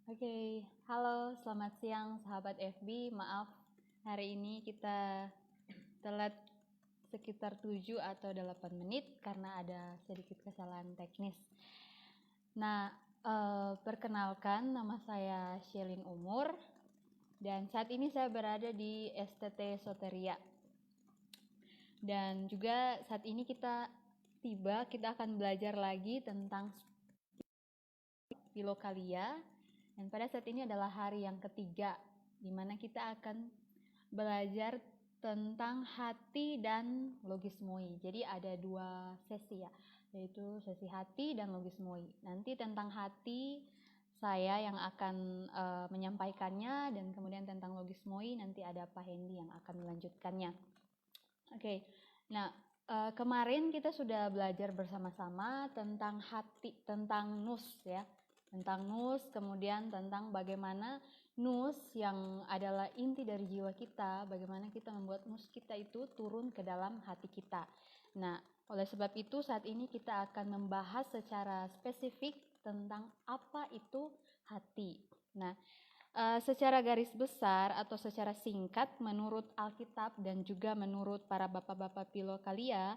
Oke, halo, selamat siang sahabat FB. Maaf, hari ini kita telat sekitar 7 atau 8 menit karena ada sedikit kesalahan teknis. Nah, perkenalkan, nama saya Shelin Umur dan saat ini saya berada di STT Soteria. Dan juga saat ini kita akan belajar lagi tentang Filokalia. Dan pada saat ini adalah hari yang ketiga, di mana kita akan belajar tentang hati dan logismoi. Jadi ada 2 sesi ya, yaitu sesi hati dan logismoi. Nanti tentang hati saya yang akan menyampaikannya, dan kemudian tentang logismoi nanti ada Pak Hendy yang akan melanjutkannya. Oke, nah kemarin kita sudah belajar bersama-sama tentang hati, tentang nus ya. Tentang nus, kemudian tentang bagaimana nus yang adalah inti dari jiwa kita, bagaimana kita membuat nus kita itu turun ke dalam hati kita. Nah, oleh sebab itu saat ini kita akan membahas secara spesifik tentang apa itu hati. Nah, secara garis besar atau secara singkat menurut Alkitab dan juga menurut para bapak-bapak Filokalia,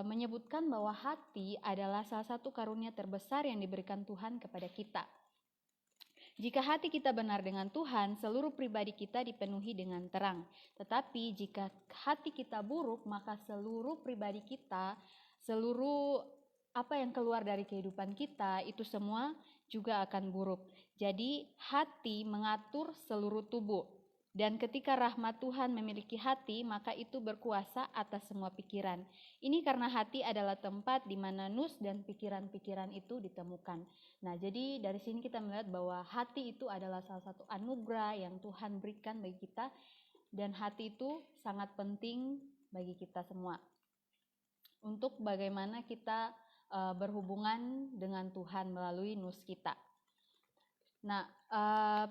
menyebutkan bahwa hati adalah salah satu karunia terbesar yang diberikan Tuhan kepada kita. Jika hati kita benar dengan Tuhan, seluruh pribadi kita dipenuhi dengan terang. Tetapi jika hati kita buruk, maka seluruh pribadi kita, seluruh apa yang keluar dari kehidupan kita, itu semua juga akan buruk. Jadi hati mengatur seluruh tubuh. Dan ketika rahmat Tuhan memiliki hati, maka itu berkuasa atas semua pikiran. Ini karena hati adalah tempat di mana nus dan pikiran-pikiran itu ditemukan. Nah, jadi dari sini kita melihat bahwa hati itu adalah salah satu anugerah yang Tuhan berikan bagi kita, dan hati itu sangat penting bagi kita semua untuk bagaimana kita berhubungan dengan Tuhan melalui nus kita. Nah,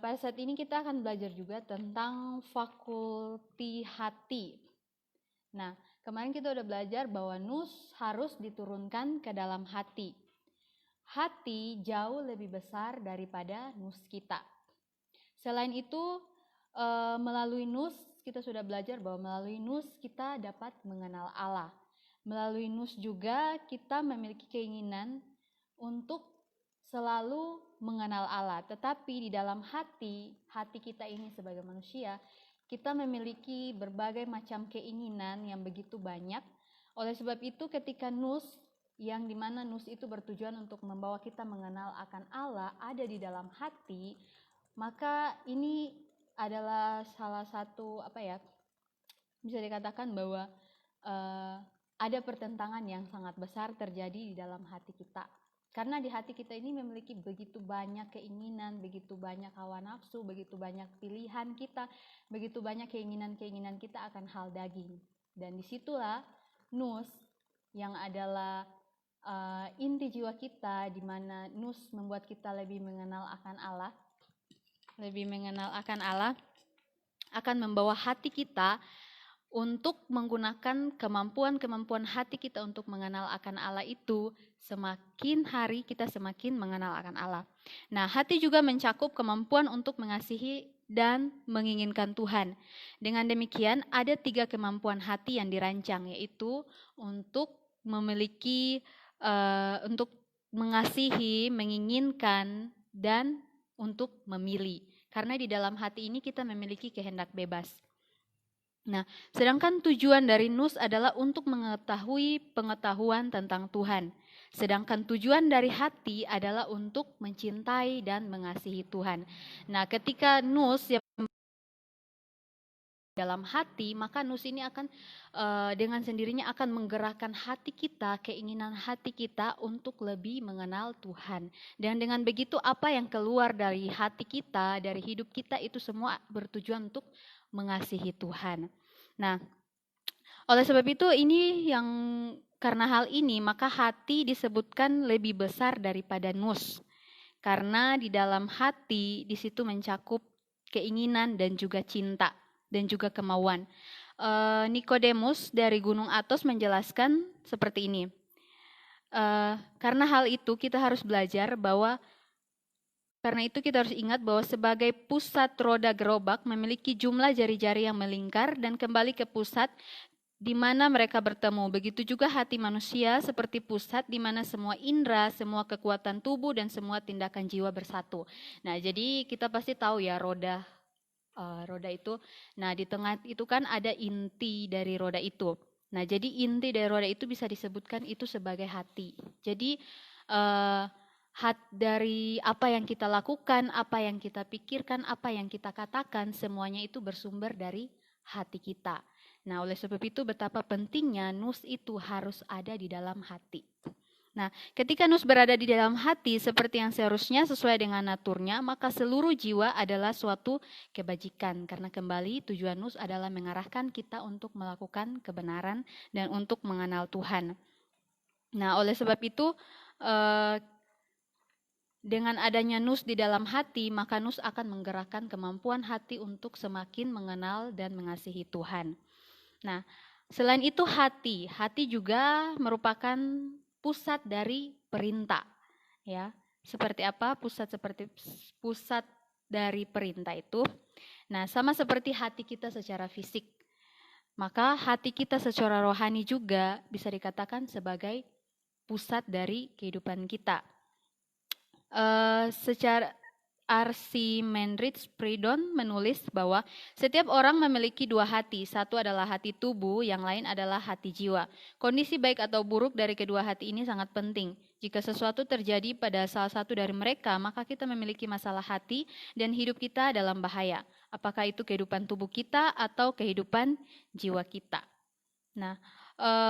pada saat ini kita akan belajar juga tentang fakulti hati. Nah, kemarin kita udah belajar bahwa nus harus diturunkan ke dalam hati. Hati jauh lebih besar daripada nus kita. Selain itu, melalui nus kita sudah belajar bahwa melalui nus kita dapat mengenal Allah. Melalui nus juga kita memiliki keinginan untuk selalu mengenal Allah. Tetapi di dalam hati kita ini sebagai manusia, kita memiliki berbagai macam keinginan yang begitu banyak. Oleh sebab itu ketika nus, yang dimana nus itu bertujuan untuk membawa kita mengenal akan Allah, ada di dalam hati, maka ini adalah salah satu bisa dikatakan bahwa ada pertentangan yang sangat besar terjadi di dalam hati kita. Karena di hati kita ini memiliki begitu banyak keinginan, begitu banyak hawa nafsu, begitu banyak pilihan kita, begitu banyak keinginan-keinginan kita akan hal daging. Dan disitulah nus yang adalah inti jiwa kita, di mana nus membuat kita lebih mengenal akan Allah, akan membawa hati kita untuk menggunakan kemampuan hati kita untuk mengenal akan Allah itu. Semakin hari kita semakin mengenal akan Allah. Nah, hati juga mencakup kemampuan untuk mengasihi dan menginginkan Tuhan. Dengan demikian, ada 3 kemampuan hati yang dirancang, yaitu untuk memiliki, untuk mengasihi, menginginkan, dan untuk memilih. Karena di dalam hati ini kita memiliki kehendak bebas. Nah, sedangkan tujuan dari nus adalah untuk mengetahui pengetahuan tentang Tuhan. Sedangkan tujuan dari hati adalah untuk mencintai dan mengasihi Tuhan. Nah, ketika nus yang dalam hati, maka nus ini akan dengan sendirinya akan menggerakkan hati kita, keinginan hati kita untuk lebih mengenal Tuhan. Dan dengan begitu apa yang keluar dari hati kita, dari hidup kita itu semua bertujuan untuk mengasihi Tuhan. Nah, oleh sebab itu ini yang karena hal ini maka hati disebutkan lebih besar daripada nus. Karena di dalam hati di situ mencakup keinginan dan juga cinta dan juga kemauan. Nikodemus dari Gunung Athos menjelaskan seperti ini. Karena hal itu kita harus belajar bahwa Karena itu kita harus ingat bahwa sebagai pusat roda gerobak memiliki jumlah jari-jari yang melingkar dan kembali ke pusat di mana mereka bertemu. Begitu juga hati manusia seperti pusat di mana semua indera, semua kekuatan tubuh dan semua tindakan jiwa bersatu. Nah, jadi kita pasti tahu ya roda itu. Nah, di tengah itu kan ada inti dari roda itu. Nah, jadi inti dari roda itu bisa disebutkan itu sebagai hati. Jadi dari apa yang kita lakukan, apa yang kita pikirkan, apa yang kita katakan, semuanya itu bersumber dari hati kita. Nah, oleh sebab itu betapa pentingnya nus itu harus ada di dalam hati. Nah, ketika nus berada di dalam hati seperti yang seharusnya sesuai dengan naturnya, maka seluruh jiwa adalah suatu kebajikan. Karena kembali tujuan nus adalah mengarahkan kita untuk melakukan kebenaran dan untuk mengenal Tuhan. Nah, oleh sebab itu dengan adanya nus di dalam hati, maka nus akan menggerakkan kemampuan hati untuk semakin mengenal dan mengasihi Tuhan. Nah, selain itu hati juga merupakan pusat dari perintah, ya. Seperti apa pusat dari perintah itu? Nah, sama seperti hati kita secara fisik, maka hati kita secara rohani juga bisa dikatakan sebagai pusat dari kehidupan kita. Secara Archimandrite Spridon menulis bahwa setiap orang memiliki dua hati, satu adalah hati tubuh, yang lain adalah hati jiwa. Kondisi baik atau buruk dari kedua hati ini sangat penting. Jika sesuatu terjadi pada salah satu dari mereka, maka kita memiliki masalah hati dan hidup kita dalam bahaya. Apakah itu kehidupan tubuh kita atau kehidupan jiwa kita? Nah,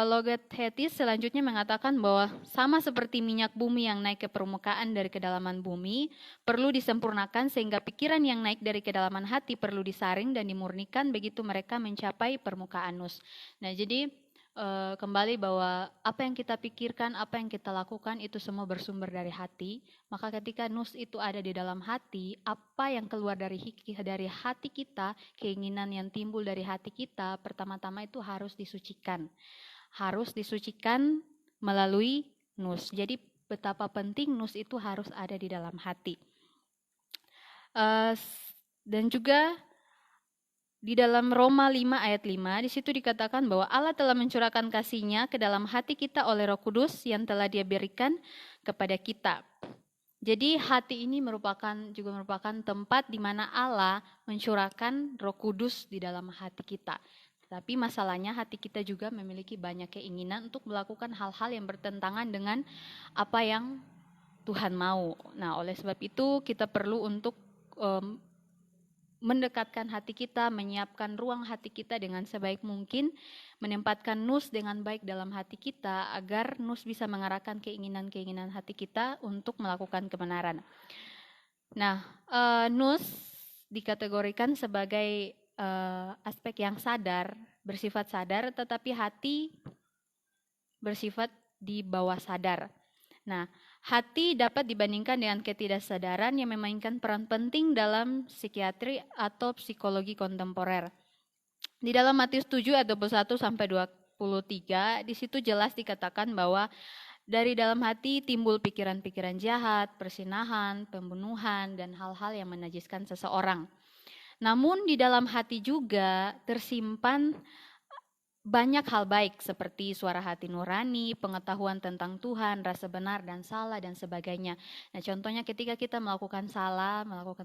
Logothetis selanjutnya mengatakan bahwa sama seperti minyak bumi yang naik ke permukaan dari kedalaman bumi perlu disempurnakan sehingga pikiran yang naik dari kedalaman hati perlu disaring dan dimurnikan begitu mereka mencapai permukaan nus. Nah, jadi kembali bahwa apa yang kita pikirkan, apa yang kita lakukan itu semua bersumber dari hati. Maka ketika nus itu ada di dalam hati, apa yang keluar dari hati kita, keinginan yang timbul dari hati kita, pertama-tama itu harus disucikan. Harus disucikan melalui nus. Jadi betapa penting nus itu harus ada di dalam hati. Dan juga di dalam Roma 5 ayat 5, di situ dikatakan bahwa Allah telah mencurahkan kasih-Nya ke dalam hati kita oleh Roh Kudus yang telah Dia berikan kepada kita. Jadi hati ini juga merupakan tempat di mana Allah mencurahkan Roh Kudus di dalam hati kita. Tapi masalahnya hati kita juga memiliki banyak keinginan untuk melakukan hal-hal yang bertentangan dengan apa yang Tuhan mau. Nah, oleh sebab itu kita perlu untuk mendekatkan hati kita, menyiapkan ruang hati kita dengan sebaik mungkin, menempatkan nus dengan baik dalam hati kita agar nus bisa mengarahkan keinginan-keinginan hati kita untuk melakukan kebenaran. Nah, nus dikategorikan sebagai aspek yang bersifat sadar, tetapi hati bersifat di bawah sadar. Nah, hati dapat dibandingkan dengan ketidaksadaran yang memainkan peran penting dalam psikiatri atau psikologi kontemporer. Di dalam Matius 7 ayat 21 sampai 23, di situ jelas dikatakan bahwa dari dalam hati timbul pikiran-pikiran jahat, persinahan, pembunuhan, dan hal-hal yang menajiskan seseorang. Namun di dalam hati juga tersimpan banyak hal baik seperti suara hati nurani, pengetahuan tentang Tuhan, rasa benar dan salah dan sebagainya. Nah, contohnya ketika kita melakukan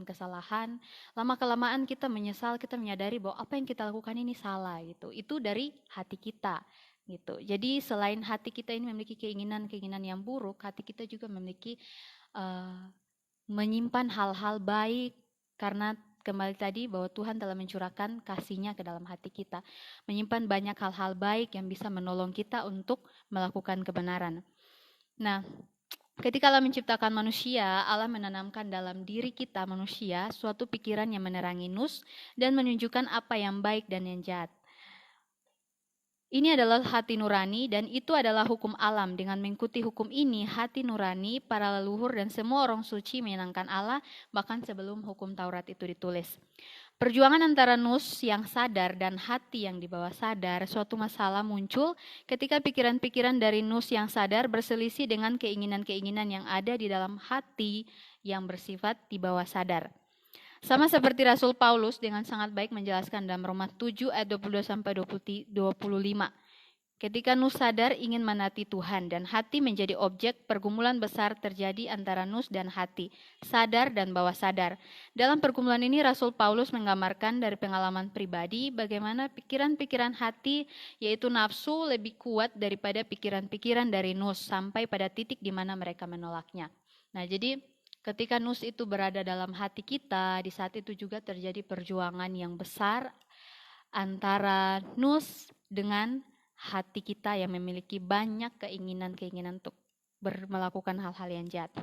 kesalahan, lama-kelamaan kita menyesal, kita menyadari bahwa apa yang kita lakukan ini salah gitu. Itu dari hati kita gitu. Jadi selain hati kita ini memiliki keinginan-keinginan yang buruk, hati kita juga memiliki menyimpan hal-hal baik karena kembali tadi bahwa Tuhan telah mencurahkan kasih-Nya ke dalam hati kita. Menyimpan banyak hal-hal baik yang bisa menolong kita untuk melakukan kebenaran. Nah, ketika Allah menciptakan manusia, Allah menanamkan dalam diri kita manusia suatu pikiran yang menerangi nus dan menunjukkan apa yang baik dan yang jahat. Ini adalah hati nurani dan itu adalah hukum alam. Dengan mengikuti hukum ini, hati nurani, para leluhur dan semua orang suci menyenangkan Allah bahkan sebelum hukum Taurat itu ditulis. Perjuangan antara nus yang sadar dan hati yang di bawah sadar, suatu masalah muncul ketika pikiran-pikiran dari nus yang sadar berselisih dengan keinginan-keinginan yang ada di dalam hati yang bersifat di bawah sadar. Sama seperti Rasul Paulus dengan sangat baik menjelaskan dalam Roma 7 ayat 22-25. Ketika Nus sadar ingin menaati Tuhan dan hati menjadi objek, pergumulan besar terjadi antara Nus dan hati, sadar dan bawah sadar. Dalam pergumulan ini Rasul Paulus menggambarkan dari pengalaman pribadi bagaimana pikiran-pikiran hati, yaitu nafsu, lebih kuat daripada pikiran-pikiran dari Nus sampai pada titik di mana mereka menolaknya. Nah, jadi ketika Nus itu berada dalam hati kita, di saat itu juga terjadi perjuangan yang besar antara Nus dengan hati kita yang memiliki banyak keinginan-keinginan untuk melakukan hal-hal yang jahat.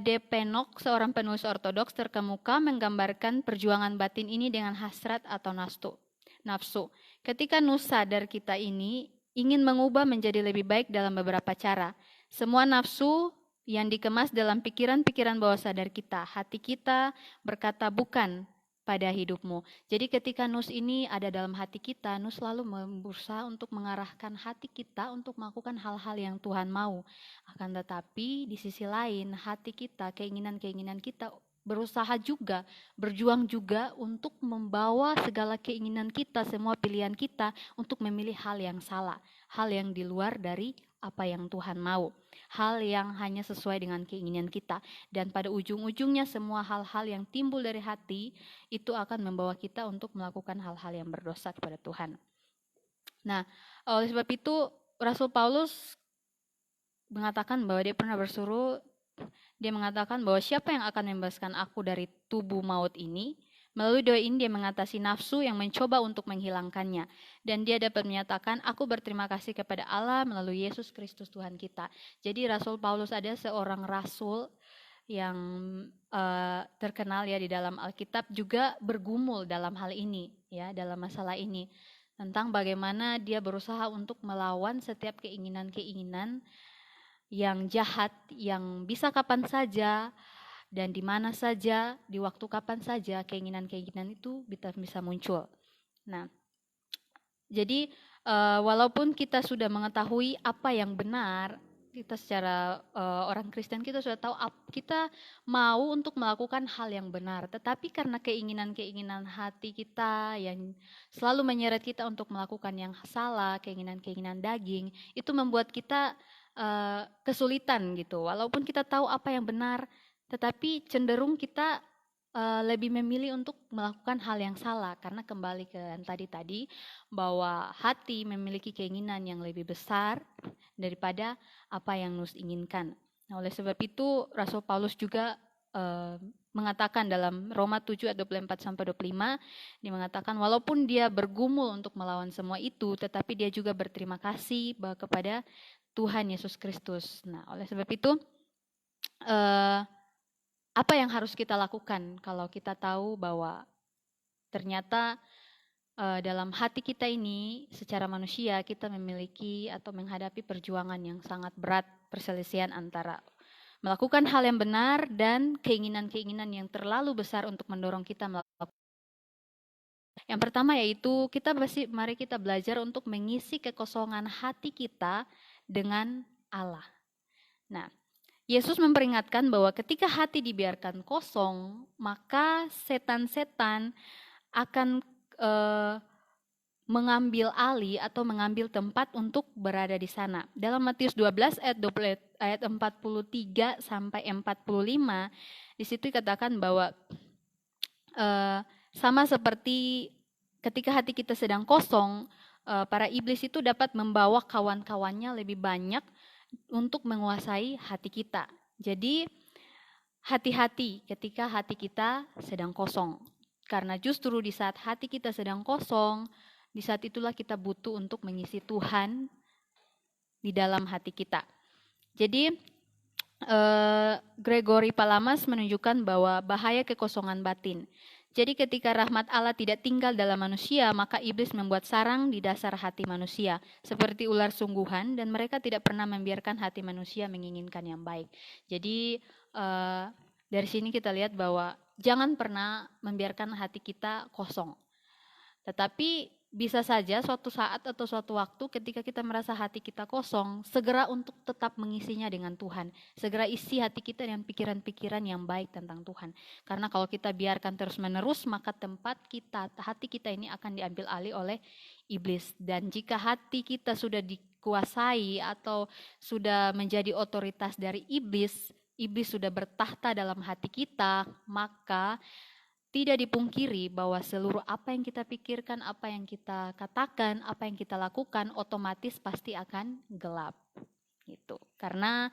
D. Penok, seorang penulis ortodoks terkemuka, menggambarkan perjuangan batin ini dengan hasrat atau nafsu. Ketika Nus sadar kita ini ingin mengubah menjadi lebih baik dalam beberapa cara. Semua nafsu yang dikemas dalam pikiran-pikiran bawah sadar kita, hati kita berkata bukan pada hidupmu. Jadi ketika Nus ini ada dalam hati kita, Nus selalu berusaha untuk mengarahkan hati kita untuk melakukan hal-hal yang Tuhan mau. Akan tetapi di sisi lain, hati kita, keinginan-keinginan kita berusaha juga, berjuang juga untuk membawa segala keinginan kita, semua pilihan kita untuk memilih hal yang salah, hal yang di luar dari apa yang Tuhan mau, hal yang hanya sesuai dengan keinginan kita. Dan pada ujung-ujungnya semua hal-hal yang timbul dari hati itu akan membawa kita untuk melakukan hal-hal yang berdosa kepada Tuhan. Nah, oleh sebab itu Rasul Paulus mengatakan bahwa dia pernah bersuruh, dia mengatakan bahwa siapa yang akan membebaskan aku dari tubuh maut ini? Melalui doa ini dia mengatasi nafsu yang mencoba untuk menghilangkannya. Dan dia dapat menyatakan, aku berterima kasih kepada Allah melalui Yesus Kristus Tuhan kita. Jadi Rasul Paulus ada seorang rasul yang terkenal ya di dalam Alkitab juga bergumul dalam hal ini, ya, dalam masalah ini. Tentang bagaimana dia berusaha untuk melawan setiap keinginan-keinginan yang jahat, yang bisa kapan saja dan di mana saja, di waktu kapan saja keinginan-keinginan itu bisa muncul. Nah, jadi walaupun kita sudah mengetahui apa yang benar, kita secara orang Kristen kita sudah tahu kita mau untuk melakukan hal yang benar, tetapi karena keinginan-keinginan hati kita yang selalu menyeret kita untuk melakukan yang salah, keinginan-keinginan daging, itu membuat kita kesulitan gitu. Walaupun kita tahu apa yang benar, tetapi cenderung kita lebih memilih untuk melakukan hal yang salah, karena kembali ke yang tadi bahwa hati memiliki keinginan yang lebih besar daripada apa yang Nus inginkan. Nah, oleh sebab itu Rasul Paulus juga mengatakan dalam Roma 7 ayat 24-25, dia mengatakan walaupun dia bergumul untuk melawan semua itu, tetapi dia juga berterima kasih kepada Tuhan Yesus Kristus. Nah, oleh sebab itu apa yang harus kita lakukan kalau kita tahu bahwa ternyata dalam hati kita ini secara manusia kita memiliki atau menghadapi perjuangan yang sangat berat, perselisihan antara melakukan hal yang benar dan keinginan-keinginan yang terlalu besar untuk mendorong kita melakukan. Yang pertama yaitu mari kita belajar untuk mengisi kekosongan hati kita dengan Allah. Nah, Yesus memperingatkan bahwa ketika hati dibiarkan kosong, maka setan-setan akan mengambil alih atau mengambil tempat untuk berada di sana. Dalam Matius 12 ayat 43 sampai 45, di situ dikatakan bahwa sama seperti ketika hati kita sedang kosong, para iblis itu dapat membawa kawan-kawannya lebih banyak untuk menguasai hati kita. Jadi hati-hati ketika hati kita sedang kosong. Karena justru di saat hati kita sedang kosong, di saat itulah kita butuh untuk mengisi Tuhan di dalam hati kita. Jadi Gregory Palamas menunjukkan bahwa bahaya kekosongan batin. Jadi ketika rahmat Allah tidak tinggal dalam manusia, maka iblis membuat sarang di dasar hati manusia, seperti ular sungguhan, dan mereka tidak pernah membiarkan hati manusia menginginkan yang baik. Jadi dari sini kita lihat bahwa jangan pernah membiarkan hati kita kosong. Tetapi bisa saja suatu saat atau suatu waktu ketika kita merasa hati kita kosong, segera untuk tetap mengisinya dengan Tuhan. Segera isi hati kita dengan pikiran-pikiran yang baik tentang Tuhan. Karena kalau kita biarkan terus-menerus, maka hati kita ini akan diambil alih oleh iblis. Dan jika hati kita sudah dikuasai atau sudah menjadi otoritas dari iblis, iblis sudah bertahta dalam hati kita, maka tidak dipungkiri bahwa seluruh apa yang kita pikirkan, apa yang kita katakan, apa yang kita lakukan otomatis pasti akan gelap. Gitu. Karena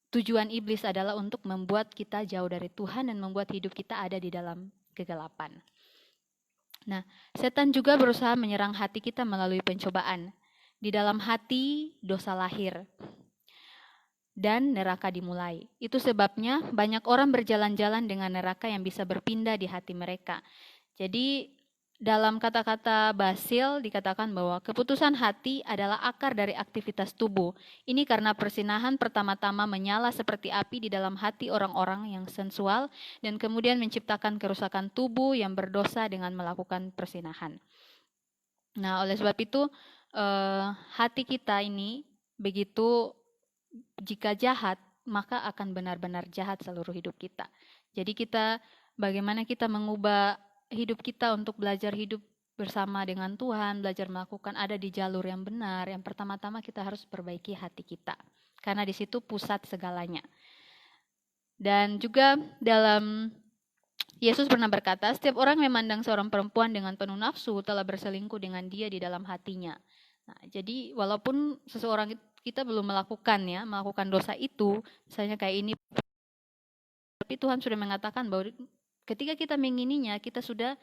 tujuan iblis adalah untuk membuat kita jauh dari Tuhan dan membuat hidup kita ada di dalam kegelapan. Nah, setan juga berusaha menyerang hati kita melalui pencobaan. Di dalam hati dosa lahir dan neraka dimulai. Itu sebabnya banyak orang berjalan-jalan dengan neraka yang bisa berpindah di hati mereka. Jadi dalam kata-kata Basil dikatakan bahwa keputusan hati adalah akar dari aktivitas tubuh. Ini karena persinahan pertama-tama menyala seperti api di dalam hati orang-orang yang sensual dan kemudian menciptakan kerusakan tubuh yang berdosa dengan melakukan persinahan. Nah, oleh sebab itu hati kita ini begitu jika jahat, maka akan benar-benar jahat seluruh hidup kita. Jadi bagaimana kita mengubah hidup kita untuk belajar hidup bersama dengan Tuhan, belajar melakukan ada di jalur yang benar. Yang pertama-tama kita harus perbaiki hati kita. Karena di situ pusat segalanya. Dan juga dalam Yesus pernah berkata, setiap orang memandang seorang perempuan dengan penuh nafsu telah berselingkuh dengan dia di dalam hatinya. Nah, jadi walaupun seseorang kita belum melakukan dosa itu, misalnya kayak ini, tapi Tuhan sudah mengatakan bahwa ketika kita mengingininya, kita sudah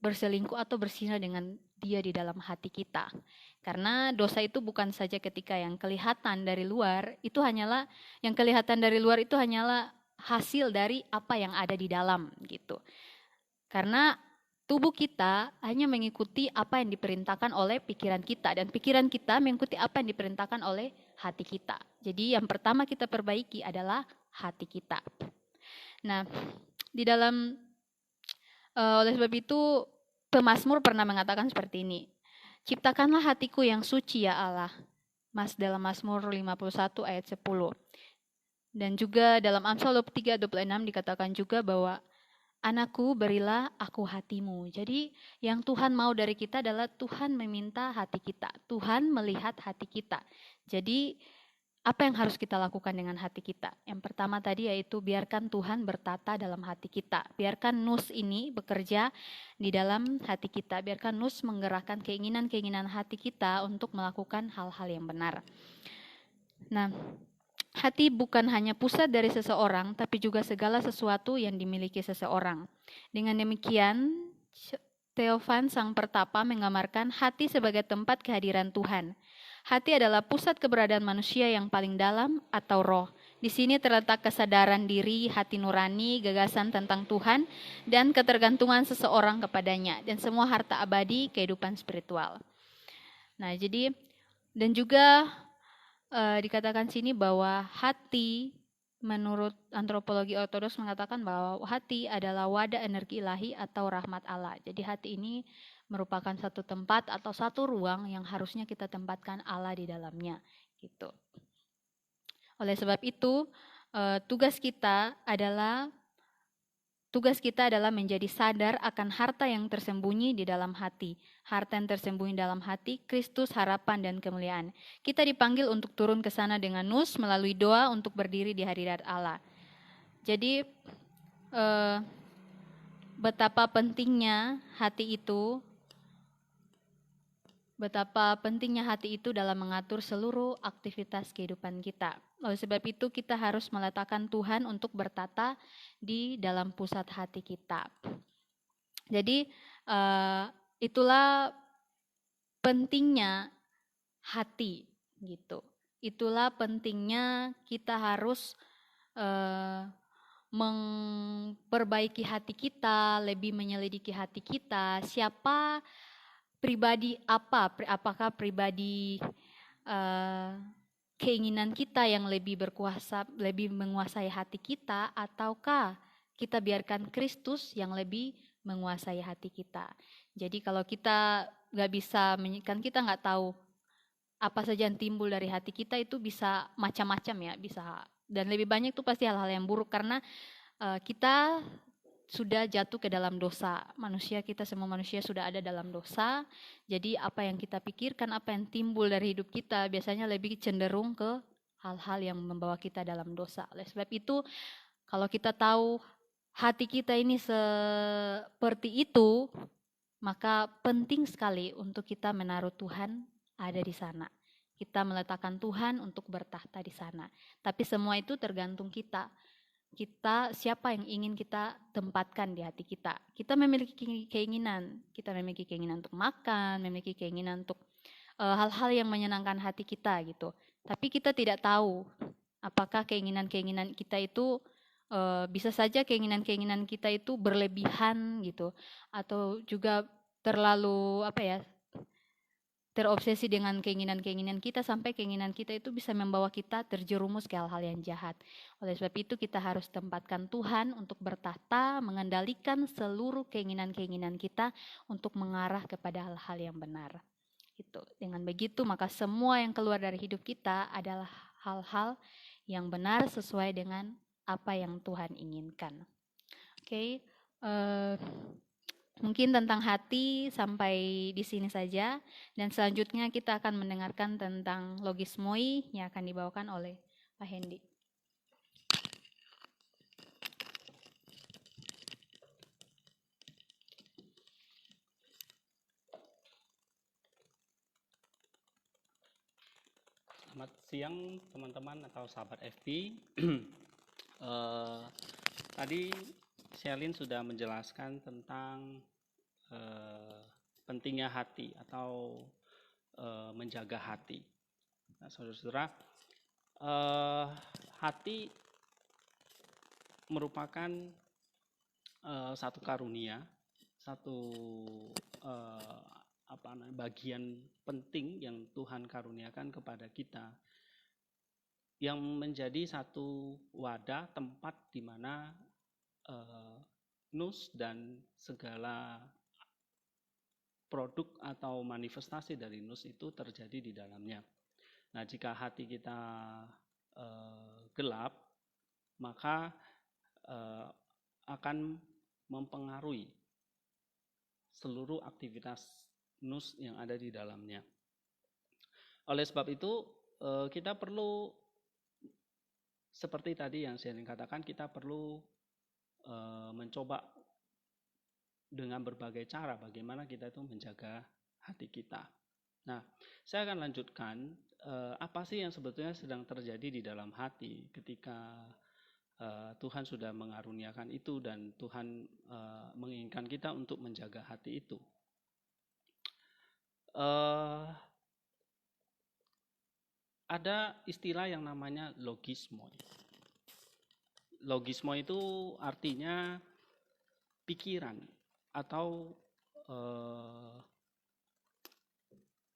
berselingkuh atau berzina dengan dia di dalam hati kita. Karena dosa itu bukan saja ketika yang kelihatan dari luar, yang kelihatan dari luar itu hanyalah hasil dari apa yang ada di dalam gitu. Karena tubuh kita hanya mengikuti apa yang diperintahkan oleh pikiran kita dan pikiran kita mengikuti apa yang diperintahkan oleh hati kita. Jadi yang pertama kita perbaiki adalah hati kita. Nah, di dalam oleh sebab itu pemazmur pernah mengatakan seperti ini. Ciptakanlah hatiku yang suci ya Allah. Dalam Mazmur 51 ayat 10. Dan juga dalam Amsal 23:26 dikatakan juga bahwa anakku, berilah aku hatimu. Jadi yang Tuhan mau dari kita adalah Tuhan meminta hati kita. Tuhan melihat hati kita. Jadi apa yang harus kita lakukan dengan hati kita? Yang pertama tadi yaitu biarkan Tuhan bertata dalam hati kita. Biarkan nus ini bekerja di dalam hati kita. Biarkan nus menggerakkan keinginan-keinginan hati kita untuk melakukan hal-hal yang benar. Nah, hati bukan hanya pusat dari seseorang, tapi juga segala sesuatu yang dimiliki seseorang. Dengan demikian, Theophan Sang Pertapa menggambarkan hati sebagai tempat kehadiran Tuhan. Hati adalah pusat keberadaan manusia yang paling dalam atau roh. Di sini terletak kesadaran diri, hati nurani, gagasan tentang Tuhan, dan ketergantungan seseorang kepadanya, dan semua harta abadi kehidupan spiritual. Nah, jadi, dan juga dikatakan sini bahwa hati, menurut antropologi ortodoks mengatakan bahwa hati adalah wadah energi ilahi atau rahmat Allah. Jadi hati ini merupakan satu tempat atau satu ruang yang harusnya kita tempatkan Allah di dalamnya, gitu. Oleh sebab itu, tugas kita adalah menjadi sadar akan harta yang tersembunyi di dalam hati. Harta yang tersembunyi dalam hati, Kristus, harapan, dan kemuliaan. Kita dipanggil untuk turun ke sana dengan nus melalui doa untuk berdiri di hadirat Allah. Jadi, betapa pentingnya hati itu dalam mengatur seluruh aktivitas kehidupan kita. Oleh sebab itu kita harus meletakkan Tuhan untuk bertata di dalam pusat hati kita. Jadi itulah pentingnya hati gitu. Itulah pentingnya kita harus memperbaiki hati kita, lebih menyelidiki hati kita, siapa pribadi apakah pribadi keinginan kita yang lebih berkuasa, lebih menguasai hati kita, ataukah kita biarkan Kristus yang lebih menguasai hati kita. Jadi kalau kita nggak bisa, kan kita nggak tahu apa saja yang timbul dari hati kita, itu bisa macam-macam ya, bisa, dan lebih banyak itu pasti hal-hal yang buruk karena kita sudah jatuh ke dalam dosa. Kita semua manusia sudah ada dalam dosa. Jadi apa yang kita pikirkan, apa yang timbul dari hidup kita biasanya lebih cenderung ke hal-hal yang membawa kita dalam dosa. Oleh sebab itu, kalau kita tahu hati kita ini seperti itu, maka penting sekali untuk kita menaruh Tuhan ada di sana. Kita meletakkan Tuhan untuk bertahta di sana. Tapi semua itu tergantung kita. Siapa yang ingin kita tempatkan di hati kita. Kita memiliki keinginan untuk makan, memiliki keinginan untuk hal-hal yang menyenangkan hati kita gitu. Tapi kita tidak tahu apakah keinginan-keinginan kita itu bisa saja keinginan-keinginan kita itu berlebihan gitu, atau juga terlalu terobsesi dengan keinginan-keinginan kita sampai keinginan kita itu bisa membawa kita terjerumus ke hal-hal yang jahat. Oleh sebab itu kita harus tempatkan Tuhan untuk bertahta, mengendalikan seluruh keinginan-keinginan kita untuk mengarah kepada hal-hal yang benar. Gitu. Dengan begitu maka semua yang keluar dari hidup kita adalah hal-hal yang benar sesuai dengan apa yang Tuhan inginkan. Oke. Mungkin tentang hati sampai di sini saja, dan selanjutnya kita akan mendengarkan tentang logismoi yang akan dibawakan oleh Pak Hendy. Selamat siang teman-teman atau sahabat FB. Tadi Shelin sudah menjelaskan tentang pentingnya hati atau menjaga hati. Nah, saudara-saudara, hati merupakan satu karunia, satu bagian penting yang Tuhan karuniakan kepada kita, yang menjadi satu wadah tempat di mana nus dan segala produk atau manifestasi dari nus itu terjadi di dalamnya. Nah, jika hati kita gelap, maka akan mempengaruhi seluruh aktivitas nus yang ada di dalamnya. Oleh sebab itu, kita perlu, seperti tadi yang saya katakan, kita perlu mencoba dengan berbagai cara bagaimana kita itu menjaga hati kita. Nah, saya akan lanjutkan apa sih yang sebetulnya sedang terjadi di dalam hati ketika Tuhan sudah mengaruniakan itu dan Tuhan menginginkan kita untuk menjaga hati itu. Ada istilah yang namanya logismoi. Logismoi itu artinya pikiran atau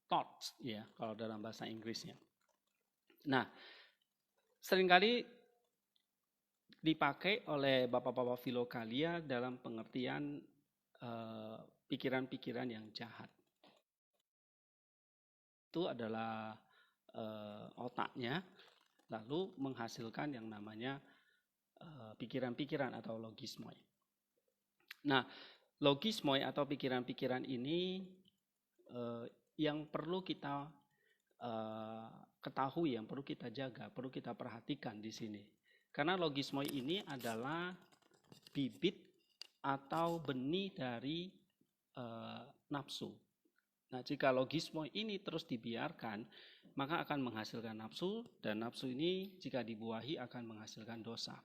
thoughts ya kalau dalam bahasa Inggrisnya. Nah, seringkali dipakai oleh bapak-bapak filokalia dalam pengertian pikiran-pikiran yang jahat. Itu adalah otaknya lalu menghasilkan yang namanya pikiran-pikiran atau logismoi. Nah, logismoi atau pikiran-pikiran ini yang perlu kita ketahui, yang perlu kita jaga, perlu kita perhatikan di sini. Karena logismoi ini adalah bibit atau benih dari nafsu. Nah, jika logismoi ini terus dibiarkan, maka akan menghasilkan nafsu, dan nafsu ini jika dibuahi akan menghasilkan dosa.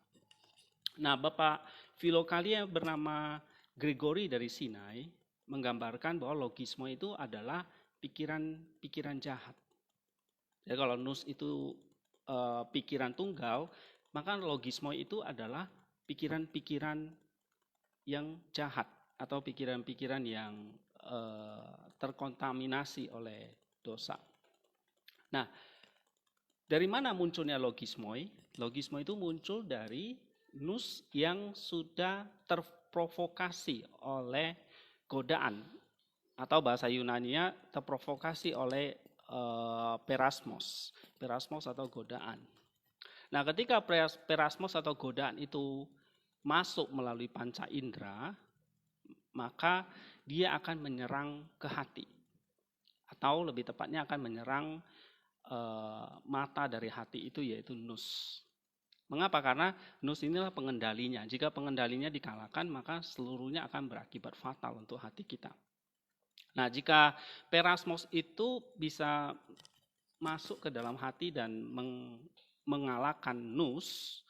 Nah, Bapak filokalia bernama Gregory dari Sinai menggambarkan bahwa logismoi itu adalah pikiran-pikiran jahat. Jadi kalau nus itu pikiran tunggal, maka logismoi itu adalah pikiran-pikiran yang jahat atau pikiran-pikiran yang terkontaminasi oleh dosa. Nah, dari mana munculnya logismoi? Logismoi itu muncul dari nus yang sudah terprovokasi oleh godaan atau bahasa Yunaninya terprovokasi oleh perasmos atau godaan. Nah, ketika perasmos atau godaan itu masuk melalui panca indera, maka dia akan menyerang ke hati, atau lebih tepatnya akan menyerang mata dari hati itu, yaitu nus. Mengapa? Karena nus inilah pengendalinya. Jika pengendalinya dikalahkan, maka seluruhnya akan berakibat fatal untuk hati kita. Nah, jika perasmos itu bisa masuk ke dalam hati dan mengalahkan nus,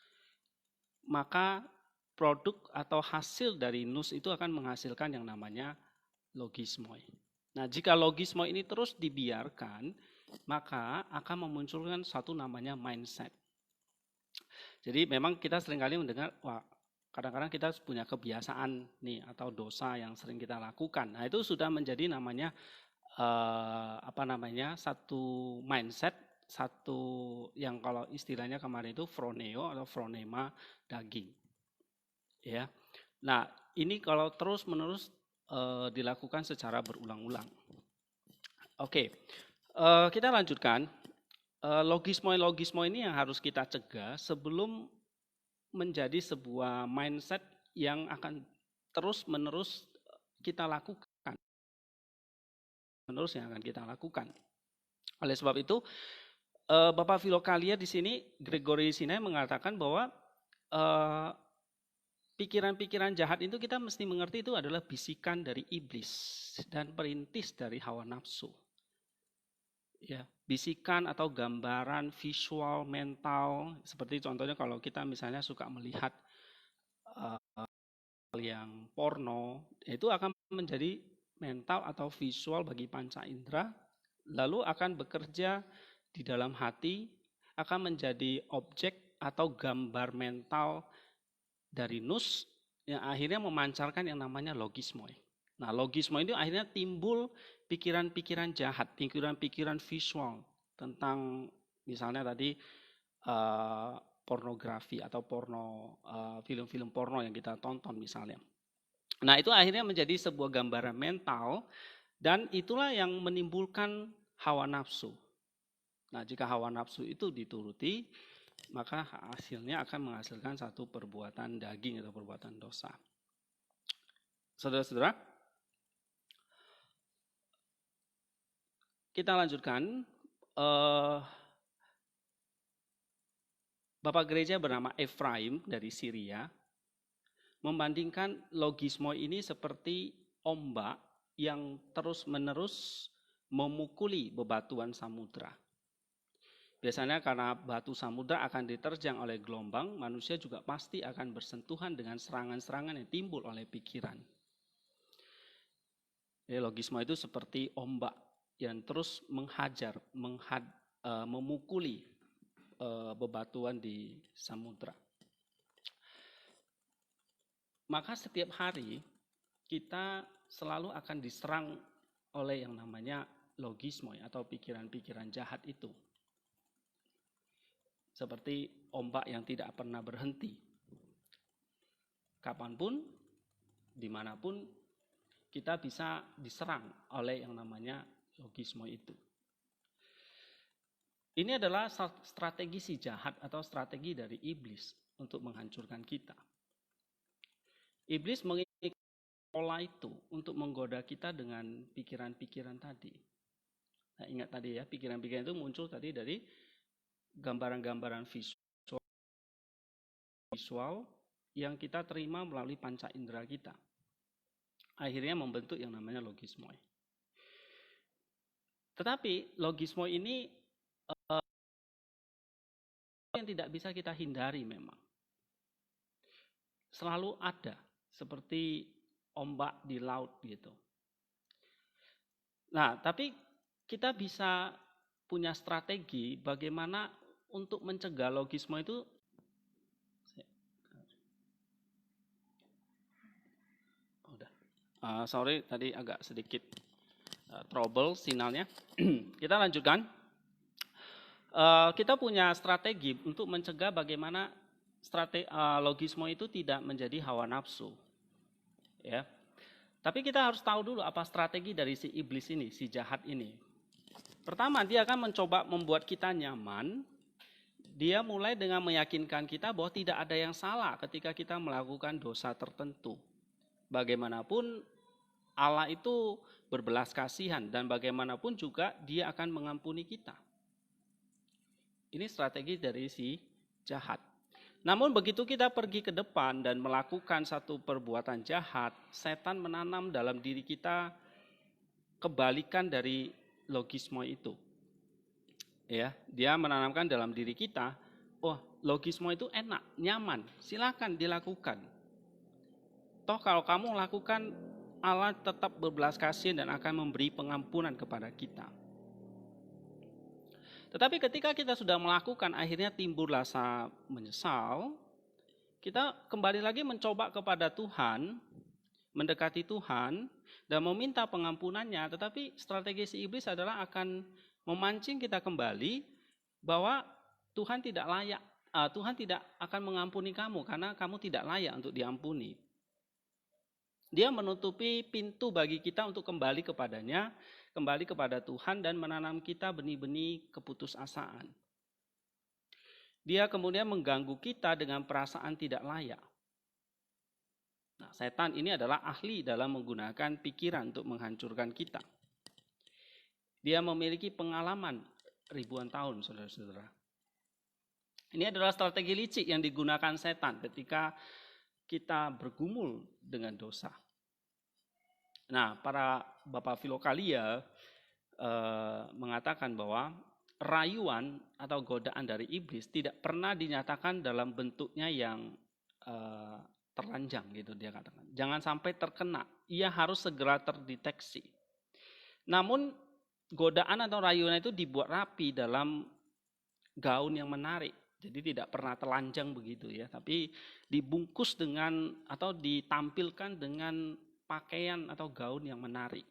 maka produk atau hasil dari nus itu akan menghasilkan yang namanya logismoi. Nah, jika logismoi ini terus dibiarkan, maka akan memunculkan satu namanya mindset. Jadi memang kita seringkali mendengar, wah, kadang-kadang kita punya kebiasaan nih atau dosa yang sering kita lakukan. Nah, itu sudah menjadi namanya satu mindset, satu yang kalau istilahnya kemarin itu phroneo atau phronema daging. Ya. Nah, ini kalau terus-menerus dilakukan secara berulang-ulang. Oke. Kita lanjutkan. Logismoi ini yang harus kita cegah sebelum menjadi sebuah mindset yang akan terus-menerus kita lakukan. Oleh sebab itu, Bapak Filokalia di sini, Gregory Sinai mengatakan bahwa pikiran-pikiran jahat itu kita mesti mengerti itu adalah bisikan dari iblis dan perintis dari hawa nafsu. Ya, bisikan atau gambaran visual mental, seperti contohnya kalau kita misalnya suka melihat yang porno, itu akan menjadi mental atau visual bagi panca indera, lalu akan bekerja di dalam hati, akan menjadi objek atau gambar mental dari nus yang akhirnya memancarkan yang namanya logismoi. Nah, logismoi itu akhirnya timbul pikiran-pikiran jahat, pikiran-pikiran visual tentang misalnya tadi pornografi atau film-film porno yang kita tonton misalnya. Nah, itu akhirnya menjadi sebuah gambaran mental dan itulah yang menimbulkan hawa nafsu. Nah, jika hawa nafsu itu dituruti, maka hasilnya akan menghasilkan satu perbuatan daging atau perbuatan dosa. Saudara-saudara, kita lanjutkan. Bapak gereja bernama Efraim dari Syria membandingkan logismoi ini seperti ombak yang terus-menerus memukuli bebatuan samudra. Biasanya karena batu samudra akan diterjang oleh gelombang, manusia juga pasti akan bersentuhan dengan serangan-serangan yang timbul oleh pikiran. Jadi logismoi itu seperti ombak yang terus menghajar, memukuli bebatuan di samudra. Maka setiap hari kita selalu akan diserang oleh yang namanya logismoi atau pikiran-pikiran jahat itu. Seperti ombak yang tidak pernah berhenti. Kapanpun, dimanapun, kita bisa diserang oleh yang namanya logismoi itu. Ini adalah strategi si jahat atau strategi dari iblis untuk menghancurkan kita. Iblis mengikuti pola itu untuk menggoda kita dengan pikiran-pikiran tadi. Nah, ingat tadi ya, pikiran-pikiran itu muncul tadi dari gambaran-gambaran visual yang kita terima melalui panca indera kita. Akhirnya membentuk yang namanya logismoi. Tetapi logismoi ini yang tidak bisa kita hindari memang. Selalu ada, seperti ombak di laut gitu. Nah, tapi kita bisa punya strategi bagaimana untuk mencegah logismoi itu. Sorry, tadi agak sedikit trouble sinyalnya. Kita lanjutkan. Kita punya strategi untuk mencegah bagaimana logismoi itu tidak menjadi hawa nafsu. Ya. Tapi kita harus tahu dulu apa strategi dari si iblis ini, si jahat ini. Pertama, dia akan mencoba membuat kita nyaman. Dia mulai dengan meyakinkan kita bahwa tidak ada yang salah ketika kita melakukan dosa tertentu. Bagaimanapun Allah itu berbelas kasihan dan bagaimanapun juga dia akan mengampuni kita. Ini strategi dari si jahat. Namun begitu kita pergi ke depan dan melakukan satu perbuatan jahat, setan menanam dalam diri kita kebalikan dari logisme itu. Ya, dia menanamkan dalam diri kita, oh, logisme itu enak, nyaman, silakan dilakukan. Toh kalau kamu lakukan, Allah tetap berbelas kasihan dan akan memberi pengampunan kepada kita. Tetapi ketika kita sudah melakukan, akhirnya timbul rasa menyesal, kita kembali lagi mencoba kepada Tuhan, mendekati Tuhan, dan meminta pengampunannya. Tetapi strategi si iblis adalah akan memancing kita kembali bahwa Tuhan tidak layak, Tuhan tidak akan mengampuni kamu karena kamu tidak layak untuk diampuni. Dia menutupi pintu bagi kita untuk kembali kepadanya, kembali kepada Tuhan dan menanam kita benih-benih keputusasaan. Dia kemudian mengganggu kita dengan perasaan tidak layak. Nah, setan ini adalah ahli dalam menggunakan pikiran untuk menghancurkan kita. Dia memiliki pengalaman ribuan tahun, saudara-saudara. Ini adalah strategi licik yang digunakan setan ketika kita bergumul dengan dosa. Nah, para bapak filokalia mengatakan bahwa rayuan atau godaan dari iblis tidak pernah dinyatakan dalam bentuknya yang terlanjang gitu dia katakan. Jangan sampai terkena, ia harus segera terdeteksi. Namun godaan atau rayuan itu dibuat rapi dalam gaun yang menarik. Jadi tidak pernah telanjang begitu ya, tapi dibungkus dengan atau ditampilkan dengan pakaian atau gaun yang menarik.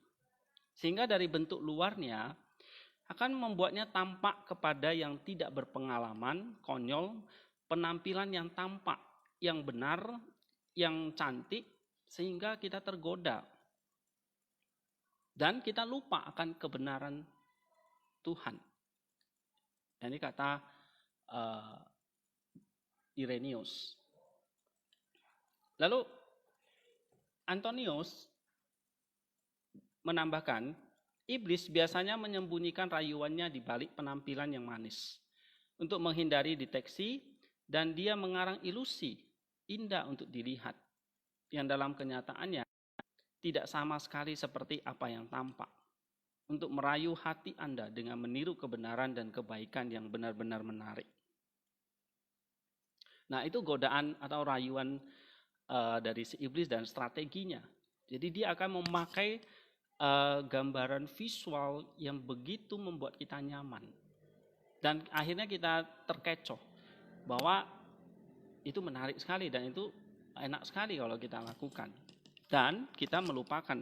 Sehingga dari bentuk luarnya akan membuatnya tampak kepada yang tidak berpengalaman, konyol, penampilan yang tampak, yang benar, yang cantik, sehingga kita tergoda. Dan kita lupa akan kebenaran Tuhan. Ini kata Irenaeus. Lalu Antonius menambahkan, iblis biasanya menyembunyikan rayuannya di balik penampilan yang manis untuk menghindari deteksi, dan dia mengarang ilusi indah untuk dilihat yang dalam kenyataannya tidak sama sekali seperti apa yang tampak, untuk merayu hati Anda dengan meniru kebenaran dan kebaikan yang benar-benar menarik. Nah, itu godaan atau rayuan dari si iblis dan strateginya. Jadi dia akan memakai gambaran visual yang begitu membuat kita nyaman. Dan akhirnya kita terkecoh bahwa itu menarik sekali dan itu enak sekali kalau kita lakukan. Dan kita melupakan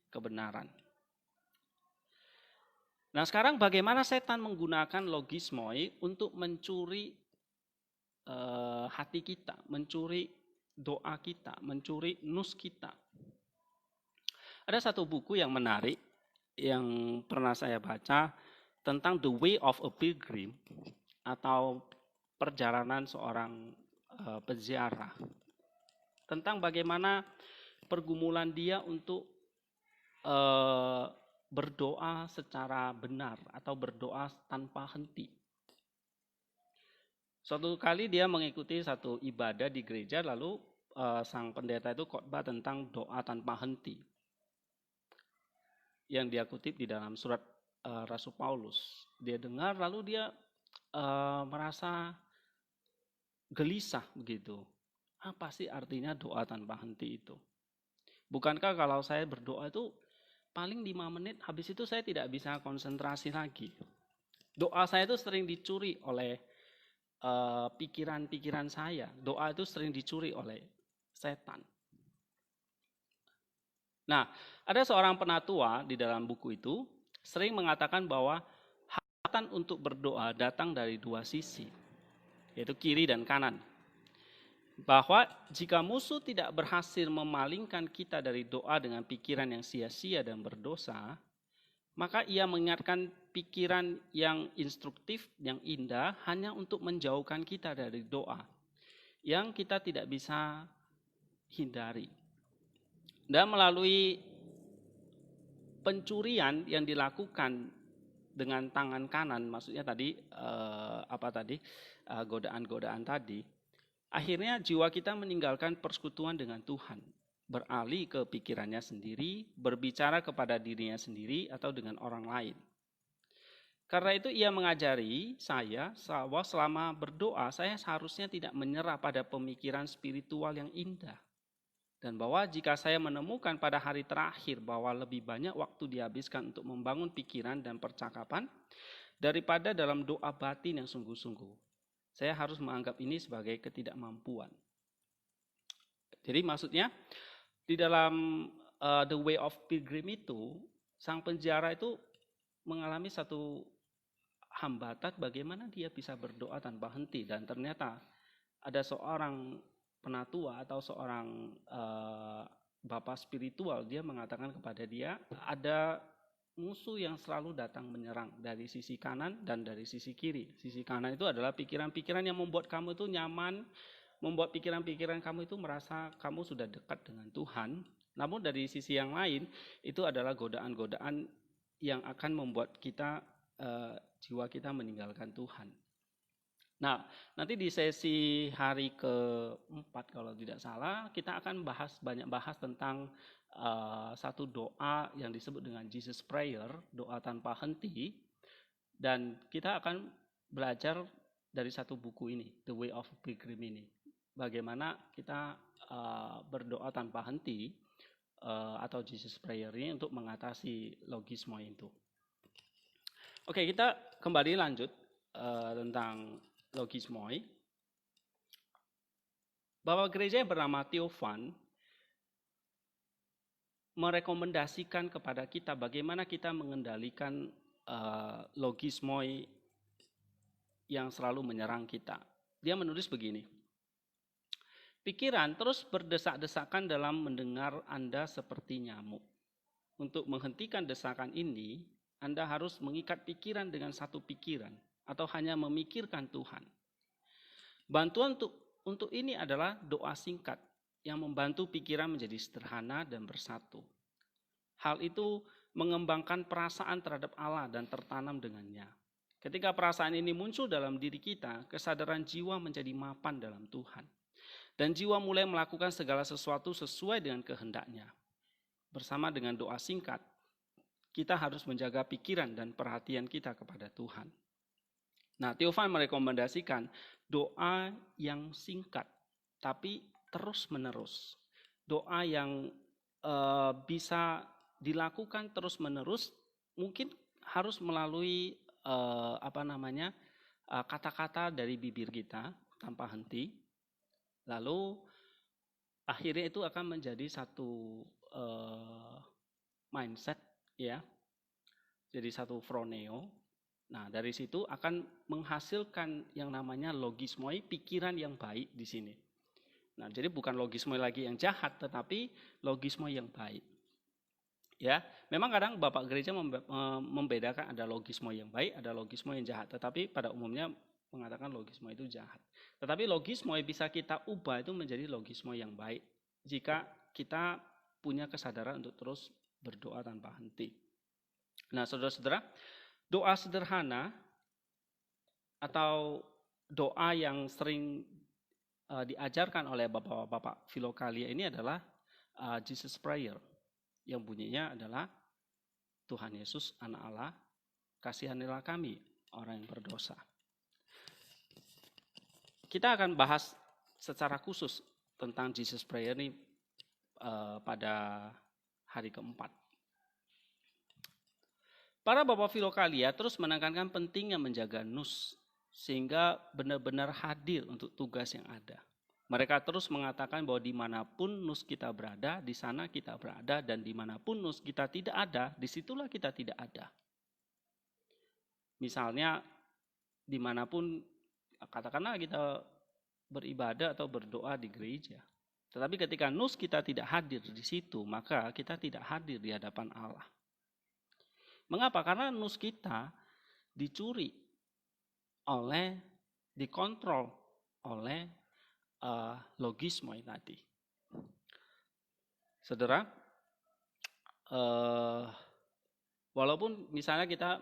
kebenaran. Nah, sekarang bagaimana setan menggunakan logismoi untuk mencuri hati kita, mencuri doa kita, mencuri nus kita. Ada satu buku yang menarik yang pernah saya baca tentang The Way of a Pilgrim atau perjalanan seorang peziarah. Tentang bagaimana pergumulan dia untuk berdoa secara benar atau berdoa tanpa henti. Suatu kali dia mengikuti satu ibadah di gereja, lalu sang pendeta itu khotbah tentang doa tanpa henti. Yang dia kutip di dalam surat Rasul Paulus. Dia dengar lalu dia merasa gelisah begitu. Apa sih artinya doa tanpa henti itu? Bukankah kalau saya berdoa itu paling 5 menit, habis itu saya tidak bisa konsentrasi lagi. Doa saya itu sering dicuri oleh pikiran-pikiran saya. Doa itu sering dicuri oleh setan. Nah, ada seorang penatua di dalam buku itu sering mengatakan bahwa hambatan untuk berdoa datang dari 2 sisi, yaitu kiri dan kanan. bahwa jika musuh tidak berhasil memalingkan kita dari doa dengan pikiran yang sia-sia dan berdosa, maka ia mengingatkan pikiran yang instruktif, yang indah, hanya untuk menjauhkan kita dari doa yang kita tidak bisa hindari. Dan melalui pencurian yang dilakukan dengan tangan kanan, maksudnya tadi godaan-godaan tadi, akhirnya jiwa kita meninggalkan persekutuan dengan Tuhan, beralih ke pikirannya sendiri, berbicara kepada dirinya sendiri atau dengan orang lain. Karena itu ia mengajari saya bahwa selama berdoa saya seharusnya tidak menyerah pada pemikiran spiritual yang indah. Dan bahwa jika saya menemukan pada hari terakhir bahwa lebih banyak waktu dihabiskan untuk membangun pikiran dan percakapan daripada dalam doa batin yang sungguh-sungguh, saya harus menganggap ini sebagai ketidakmampuan. Jadi maksudnya di dalam The Way of Pilgrim itu, sang penjara itu mengalami satu hambatan bagaimana dia bisa berdoa tanpa henti. Dan ternyata ada seorang penatua atau seorang bapak spiritual, dia mengatakan kepada dia, ada musuh yang selalu datang menyerang dari sisi kanan dan dari sisi kiri. Sisi kanan itu adalah pikiran-pikiran yang membuat kamu itu nyaman, membuat pikiran-pikiran kamu itu merasa kamu sudah dekat dengan Tuhan. Namun dari sisi yang lain, itu adalah godaan-godaan yang akan membuat kita, jiwa kita meninggalkan Tuhan. Nah, nanti di sesi hari ke-4 kalau tidak salah, kita akan banyak bahas tentang satu doa yang disebut dengan Jesus Prayer, doa tanpa henti. Dan kita akan belajar dari satu buku ini, The Way of Pilgrim ini. Bagaimana kita berdoa tanpa henti atau Jesus Prayer ini untuk mengatasi logisme itu. Oke, kita kembali lanjut tentang logismoi. Bahwa gereja yang bernama Theophan merekomendasikan kepada kita bagaimana kita mengendalikan logismoi yang selalu menyerang kita. Dia menulis begini. Pikiran terus berdesak-desakan dalam mendengar Anda seperti nyamuk. Untuk menghentikan desakan ini, Anda harus mengikat pikiran dengan satu pikiran atau hanya memikirkan Tuhan. Bantuan untuk ini adalah doa singkat yang membantu pikiran menjadi sederhana dan bersatu. Hal itu mengembangkan perasaan terhadap Allah dan tertanam dengannya. Ketika perasaan ini muncul dalam diri kita, kesadaran jiwa menjadi mapan dalam Tuhan. Dan jiwa mulai melakukan segala sesuatu sesuai dengan kehendaknya. Bersama dengan doa singkat, kita harus menjaga pikiran dan perhatian kita kepada Tuhan. Nah, Theophan merekomendasikan doa yang singkat, tapi terus-menerus. Doa yang bisa dilakukan terus-menerus, mungkin harus melalui kata-kata dari bibir kita tanpa henti. Lalu akhirnya itu akan menjadi satu mindset, ya, jadi satu phroneo. Nah, dari situ akan menghasilkan yang namanya logismoi, pikiran yang baik di sini. Nah, jadi bukan logismoi lagi yang jahat, tetapi logismoi yang baik. Ya, memang kadang Bapak Gereja membedakan ada logismoi yang baik, ada logismoi yang jahat. Tetapi pada umumnya mengatakan logismoi itu jahat. Tetapi logismoi bisa kita ubah itu menjadi logismoi yang baik jika kita punya kesadaran untuk terus berdoa tanpa henti. Nah, saudara-saudara, doa sederhana atau doa yang sering diajarkan oleh bapak-bapak Filokalia ini adalah Jesus Prayer, yang bunyinya adalah, Tuhan Yesus, Anak Allah, kasihanilah kami, orang yang berdosa. Kita akan bahas secara khusus tentang Jesus Prayer ini pada hari ke-4. Para bapak Filokalia terus menekankan pentingnya menjaga nus, sehingga benar-benar hadir untuk tugas yang ada. Mereka terus mengatakan bahwa dimanapun nus kita berada, di sana kita berada, dan dimanapun nus kita tidak ada, disitulah kita tidak ada. Misalnya, dimanapun, katakanlah kita beribadah atau berdoa di gereja. Tetapi ketika nus kita tidak hadir di situ, maka kita tidak hadir di hadapan Allah. Mengapa? Karena nus kita dicuri dikontrol oleh logismoi tadi. Saudara, walaupun misalnya kita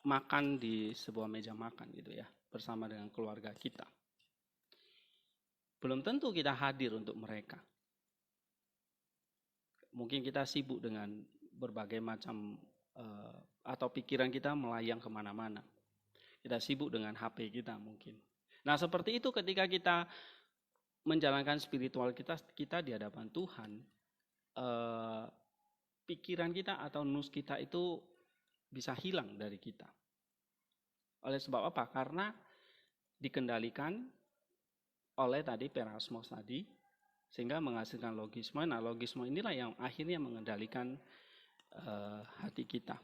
makan di sebuah meja makan gitu ya, bersama dengan keluarga kita, belum tentu kita hadir untuk mereka. Mungkin kita sibuk dengan berbagai macam atau pikiran kita melayang kemana-mana. Kita sibuk dengan HP kita mungkin. Nah seperti itu ketika kita menjalankan spiritual kita di hadapan Tuhan, pikiran kita atau nus kita itu bisa hilang dari kita. Oleh sebab apa? Karena dikendalikan oleh tadi perasmos tadi, sehingga menghasilkan logisme. Nah logisme inilah yang akhirnya mengendalikan hati kita.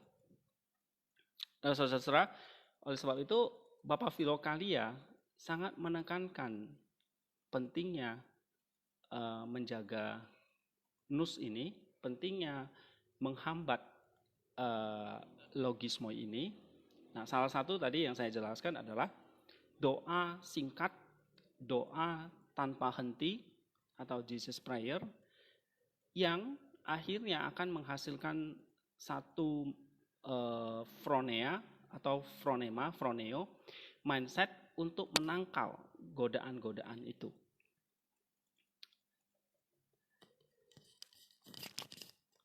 Nah saudara-saudara, oleh sebab itu Bapak Filokalia sangat menekankan pentingnya menjaga nus ini, pentingnya menghambat logisme ini. Nah salah satu tadi yang saya jelaskan adalah doa singkat, doa tanpa henti atau Jesus Prayer yang akhirnya akan menghasilkan satu fronea atau froneo mindset untuk menangkal godaan-godaan itu.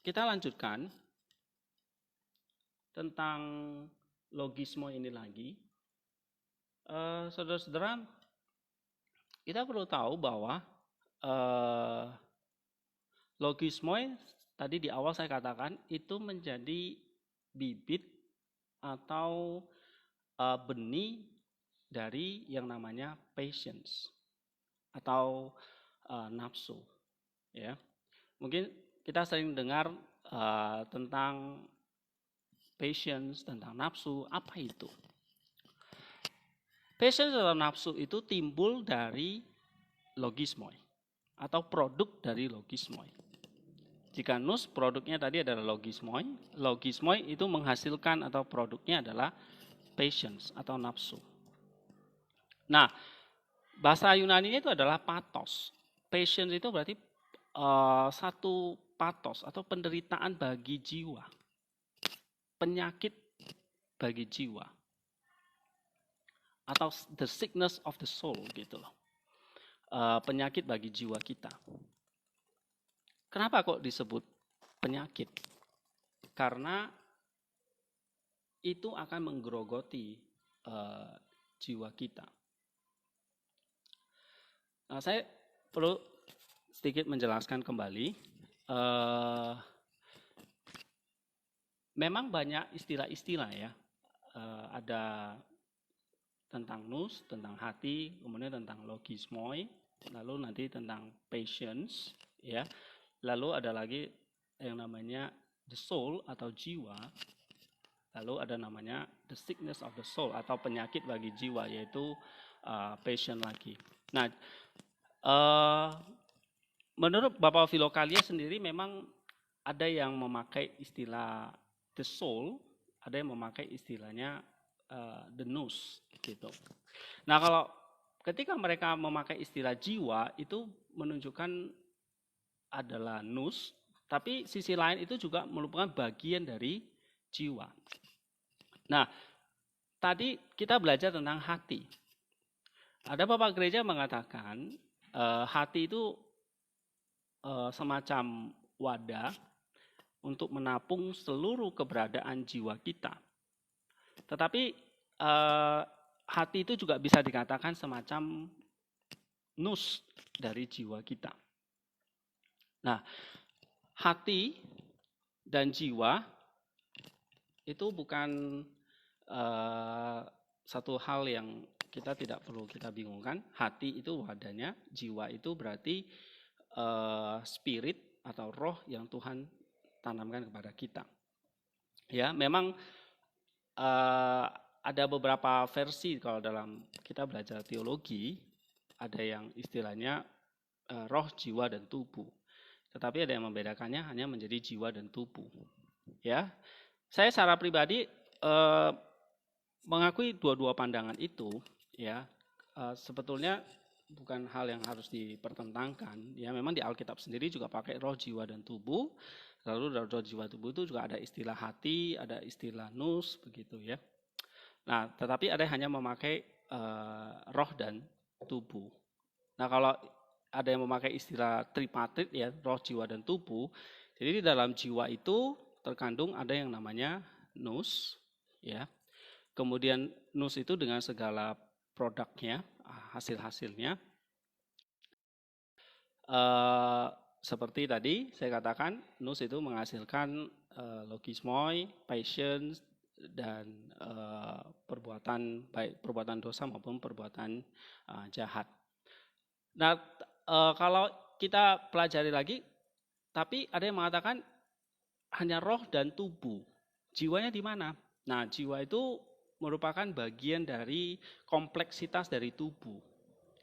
Kita lanjutkan tentang logisme ini lagi. Saudara-saudara, kita perlu tahu bahwa logisme tadi di awal saya katakan itu menjadi bibit atau benih dari yang namanya patience atau nafsu. Ya, mungkin kita sering dengar tentang patience, tentang nafsu. Apa itu? Patience atau nafsu itu timbul dari logismoi atau produk dari logismoi. Jika nus produknya tadi adalah logismoi, logismoi itu menghasilkan atau produknya adalah patience atau nafsu. Nah, bahasa Yunani itu adalah pathos. Patience itu berarti satu pathos atau penderitaan bagi jiwa, penyakit bagi jiwa, atau the sickness of the soul gitu loh. Penyakit bagi jiwa kita. Kenapa kok disebut penyakit? Karena itu akan menggerogoti jiwa kita. Nah, saya perlu sedikit menjelaskan kembali. Memang banyak istilah-istilah ya. Ada tentang nus, tentang hati, kemudian tentang logismoi, lalu nanti tentang patience, ya. Lalu ada lagi yang namanya the soul atau jiwa. Lalu ada namanya the sickness of the soul atau penyakit bagi jiwa, yaitu passion lagi. Nah, menurut Bapak Filokalia sendiri memang ada yang memakai istilah the soul, ada yang memakai istilahnya the nous gitu. Nah, kalau ketika mereka memakai istilah jiwa itu menunjukkan adalah nous, tapi sisi lain itu juga merupakan bagian dari jiwa. Nah, tadi kita belajar tentang hati. Ada Bapak Gereja mengatakan hati itu semacam wadah untuk menapung seluruh keberadaan jiwa kita. Tetapi hati itu juga bisa dikatakan semacam nus dari jiwa kita. Nah, hati dan jiwa itu bukan satu hal yang kita tidak perlu kita bingungkan. Hati itu wadahnya, jiwa itu berarti spirit atau roh yang Tuhan tanamkan kepada kita. Ya, memang ada beberapa versi kalau dalam kita belajar teologi, ada yang istilahnya roh, jiwa, dan tubuh. Tetapi ada yang membedakannya hanya menjadi jiwa dan tubuh. Ya, saya secara pribadi mengakui dua-dua pandangan itu. Ya, sebetulnya bukan hal yang harus dipertentangkan. Ya, memang di Alkitab sendiri juga pakai roh, jiwa, dan tubuh. Lalu roh, jiwa, tubuh itu juga ada istilah hati, ada istilah nous, begitu ya. Nah, tetapi ada yang hanya memakai roh dan tubuh. Nah, kalau ada yang memakai istilah tripatrit ya, roh, jiwa, dan tubuh. Jadi di dalam jiwa itu terkandung ada yang namanya nous, ya. Kemudian nous itu dengan segala produknya, hasil-hasilnya. Seperti tadi saya katakan, nous itu menghasilkan logismoi, passion, dan perbuatan baik perbuatan dosa maupun perbuatan jahat. Nah, kalau kita pelajari lagi, tapi ada yang mengatakan hanya roh dan tubuh. Jiwanya di mana? Nah, jiwa itu merupakan bagian dari kompleksitas dari tubuh.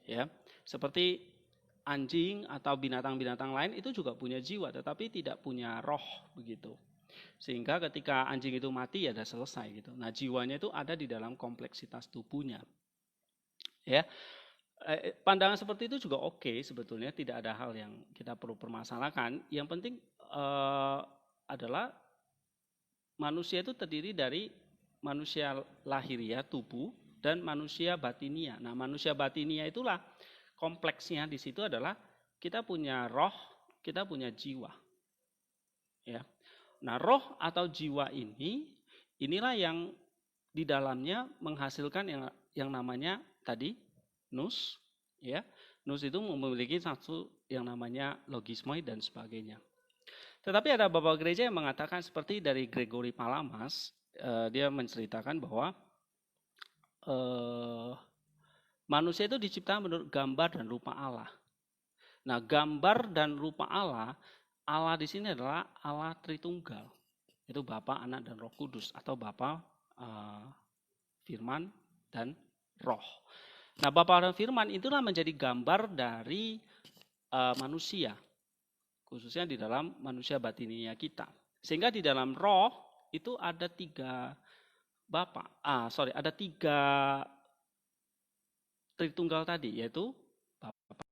Ya, seperti anjing atau binatang-binatang lain itu juga punya jiwa, tetapi tidak punya roh begitu. Sehingga ketika anjing itu mati ya sudah selesai gitu. Nah, jiwanya itu ada di dalam kompleksitas tubuhnya. Ya. Pandangan seperti itu juga oke sebetulnya, tidak ada hal yang kita perlu permasalahkan. Yang penting adalah manusia itu terdiri dari manusia lahiriah tubuh dan manusia batinia. Nah, manusia batinia itulah kompleksnya di situ adalah kita punya roh, kita punya jiwa. Ya. Nah, roh atau jiwa inilah yang di dalamnya menghasilkan yang namanya tadi nous, ya. Nous itu memiliki satu yang namanya logismoi dan sebagainya. Tetapi ada beberapa gereja yang mengatakan seperti dari Gregory Palamas, dia menceritakan bahwa manusia itu diciptakan menurut gambar dan rupa Allah. Nah, gambar dan rupa Allah di sini adalah Allah Tritunggal. Itu Bapa, Anak, dan Roh Kudus, atau Bapa, Firman, dan Roh. Nah, Bapa dan Firman itulah menjadi gambar dari manusia, khususnya di dalam manusia batinia kita. Sehingga di dalam roh itu ada tiga Tritunggal tadi, yaitu Bapa,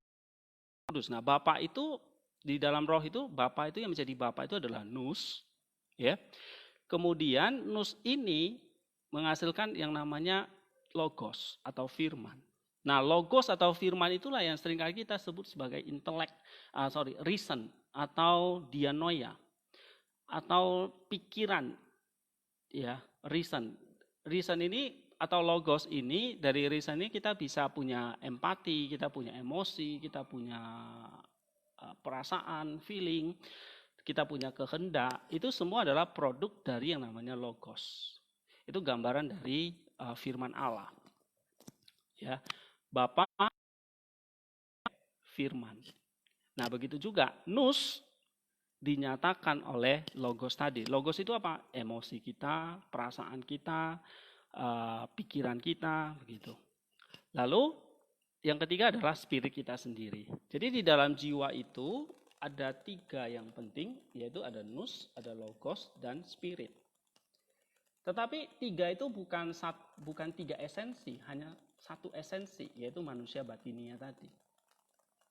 Kudus. Nah, Bapa itu di dalam roh itu, Bapa itu yang menjadi Bapa itu adalah nous, ya. Kemudian nous ini menghasilkan yang namanya logos atau firman. Nah, logos atau firman itulah yang seringkali kita sebut sebagai reason atau dianoia atau pikiran, ya, reason. Reason ini atau logos ini, dari reason ini kita bisa punya empati, kita punya emosi, kita punya perasaan, feeling, kita punya kehendak. Itu semua adalah produk dari yang namanya logos. Itu gambaran dari firman Allah. Ya. Bapa, firman. Nah, begitu juga nous dinyatakan oleh logos tadi. Logos itu apa? Emosi kita, perasaan kita, pikiran kita, begitu. Lalu yang ketiga adalah spirit kita sendiri. Jadi di dalam jiwa itu ada tiga yang penting, yaitu ada nous, ada logos, dan spirit. Tetapi tiga itu bukan tiga esensi, hanya satu esensi, yaitu manusia batinia tadi.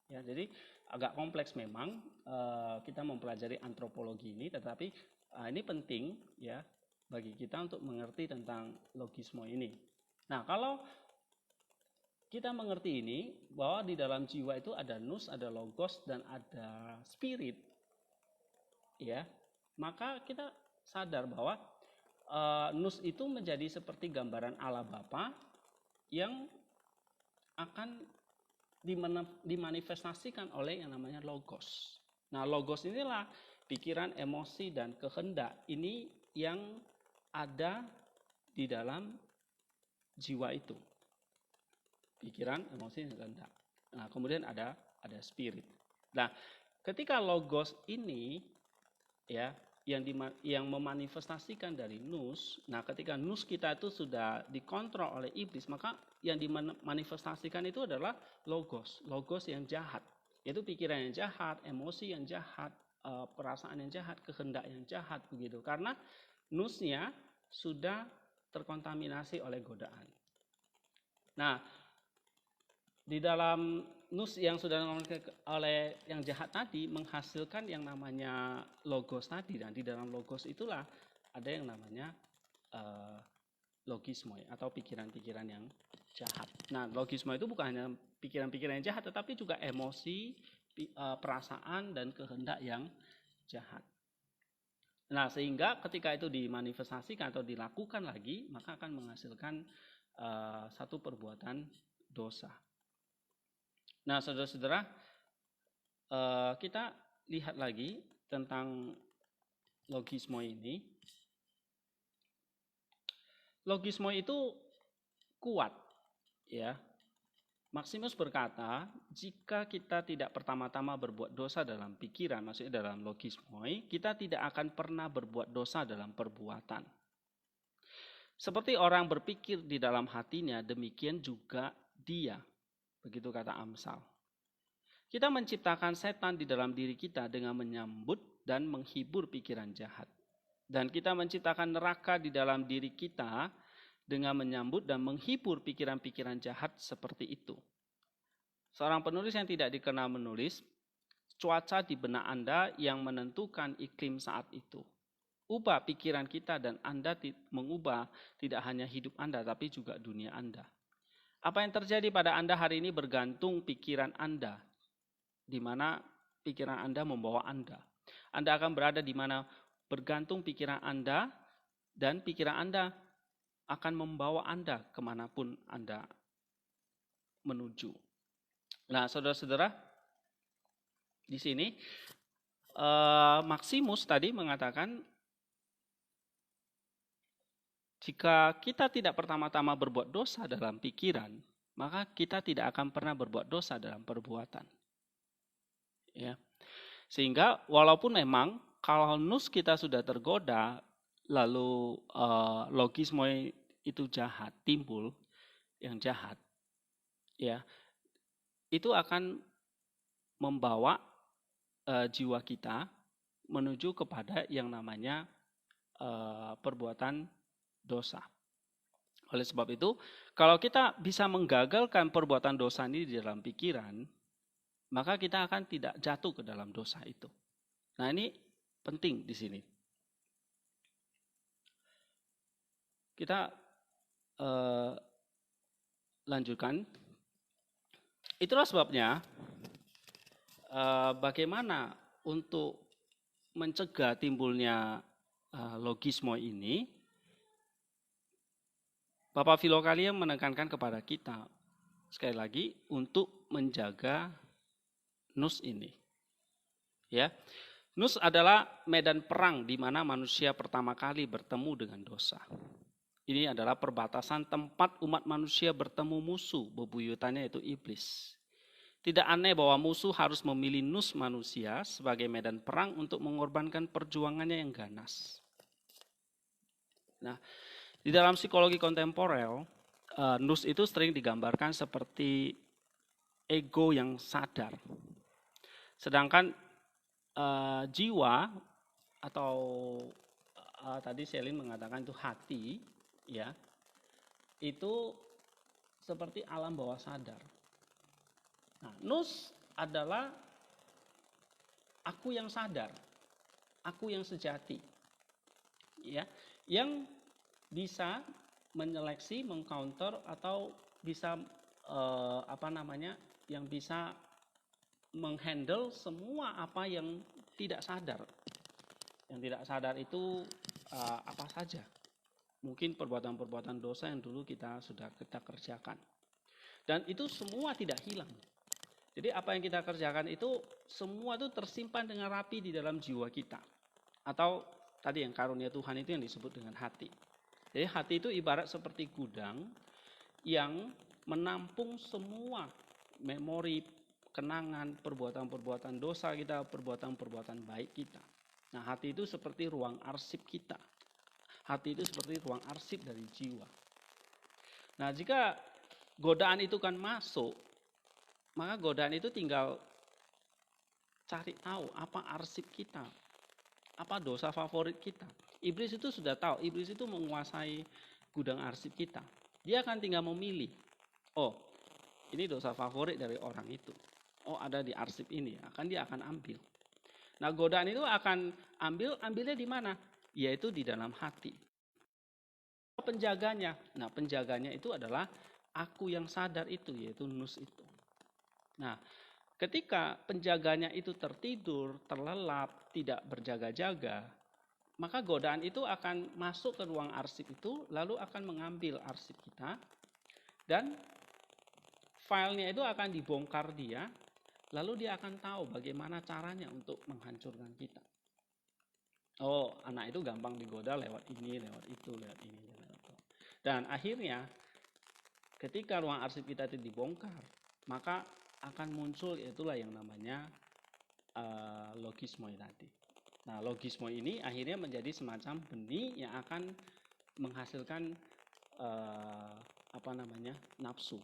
Ya, jadi agak kompleks memang kita mempelajari antropologi ini, tetapi ini penting ya bagi kita untuk mengerti tentang logisme ini. Nah, kalau kita mengerti ini, bahwa di dalam jiwa itu ada nous, ada logos, dan ada spirit, ya, maka kita sadar bahwa nous itu menjadi seperti gambaran Allah Bapa yang akan dimanifestasikan oleh yang namanya logos. Nah, logos inilah pikiran, emosi, dan kehendak ini yang ada di dalam jiwa itu. Pikiran, emosi, dan kehendak. Nah, kemudian ada spirit. Nah, ketika logos ini ya yang memanifestasikan dari nus. Nah, ketika nus kita itu sudah dikontrol oleh iblis, maka yang dimanifestasikan itu adalah logos yang jahat. Yaitu pikiran yang jahat, emosi yang jahat, perasaan yang jahat, kehendak yang jahat begitu. Karena nusnya sudah terkontaminasi oleh godaan. Nah, di dalam nus yang sudah oleh yang jahat tadi menghasilkan yang namanya logos tadi, dan di dalam logos itulah ada yang namanya logismoi atau pikiran-pikiran yang jahat. Nah, logismoi itu bukan hanya pikiran-pikiran yang jahat, tetapi juga emosi, perasaan dan kehendak yang jahat. Nah, sehingga ketika itu dimanifestasikan atau dilakukan lagi, maka akan menghasilkan satu perbuatan dosa. Nah, saudara-saudara, kita lihat lagi tentang logismoi ini. Logismoi itu kuat, ya. Maximus berkata, jika kita tidak pertama-tama berbuat dosa dalam pikiran, maksudnya dalam logismoi, kita tidak akan pernah berbuat dosa dalam perbuatan. Seperti orang berpikir di dalam hatinya, demikian juga dia. Begitu kata Amsal. Kita menciptakan setan di dalam diri kita dengan menyambut dan menghibur pikiran jahat. Dan kita menciptakan neraka di dalam diri kita dengan menyambut dan menghibur pikiran-pikiran jahat seperti itu. Seorang penulis yang tidak dikenal menulis, cuaca di benak Anda yang menentukan iklim saat itu. Ubah pikiran kita dan Anda mengubah tidak hanya hidup Anda, tapi juga dunia Anda. Apa yang terjadi pada Anda hari ini bergantung pikiran Anda, di mana pikiran Anda membawa Anda. Anda akan berada di mana bergantung pikiran Anda, dan pikiran Anda akan membawa Anda kemanapun Anda menuju. Nah, saudara-saudara, di sini Maximus tadi mengatakan, jika kita tidak pertama-tama berbuat dosa dalam pikiran, maka kita tidak akan pernah berbuat dosa dalam perbuatan. Ya. Sehingga walaupun memang kalau nus kita sudah tergoda, lalu logismoi itu jahat, timbul yang jahat, ya, itu akan membawa jiwa kita menuju kepada yang namanya perbuatan dosa. Oleh sebab itu, kalau kita bisa menggagalkan perbuatan dosa ini di dalam pikiran, maka kita akan tidak jatuh ke dalam dosa itu. Nah, ini penting di sini. Kita lanjutkan. Itulah sebabnya bagaimana untuk mencegah timbulnya logismoi ini, Bapak Filokalia menekankan kepada kita sekali lagi untuk menjaga nus ini. Ya. Nus adalah medan perang di mana manusia pertama kali bertemu dengan dosa. Ini adalah perbatasan tempat umat manusia bertemu musuh bebuyutannya, yaitu iblis. Tidak aneh bahwa musuh harus memilih nus manusia sebagai medan perang untuk mengorbankan perjuangannya yang ganas. Nah, di dalam psikologi kontemporer, nus itu sering digambarkan seperti ego yang sadar. Sedangkan jiwa atau tadi Selin mengatakan itu hati, ya, itu seperti alam bawah sadar. Nah, nus adalah aku yang sadar, aku yang sejati, ya, yang bisa menyeleksi, mengcounter atau bisa yang bisa menghandle semua apa yang tidak sadar. Yang tidak sadar itu apa saja. Mungkin perbuatan-perbuatan dosa yang dulu kita kerjakan. Dan itu semua tidak hilang. Jadi apa yang kita kerjakan itu semua itu tersimpan dengan rapi di dalam jiwa kita. Atau tadi yang karunia Tuhan itu yang disebut dengan hati. Jadi hati itu ibarat seperti gudang yang menampung semua memori, kenangan, perbuatan-perbuatan dosa kita, perbuatan-perbuatan baik kita. Nah, hati itu seperti ruang arsip kita. Hati itu seperti ruang arsip dari jiwa. Nah, jika godaan itu kan masuk, maka godaan itu tinggal cari tahu apa arsip kita, apa dosa favorit kita. Iblis itu sudah tahu, iblis itu menguasai gudang arsip kita. Dia akan tinggal memilih, oh ini dosa favorit dari orang itu. Oh ada di arsip ini, dia akan ambil. Nah godaan itu akan ambilnya di mana? Yaitu di dalam hati. Penjaganya, nah penjaganya itu adalah aku yang sadar itu, yaitu nus itu. Nah ketika penjaganya itu tertidur, terlelap, tidak berjaga-jaga, maka godaan itu akan masuk ke ruang arsip itu, lalu akan mengambil arsip kita, dan filenya itu akan dibongkar dia, lalu dia akan tahu bagaimana caranya untuk menghancurkan kita. Oh, anak itu gampang digoda lewat ini, lewat itu, lewat ini, lewat itu. Dan akhirnya, ketika ruang arsip kita itu dibongkar, maka akan muncul itulah yang namanya logismoi tadi. Nah, logismoi ini akhirnya menjadi semacam benih yang akan menghasilkan nafsu.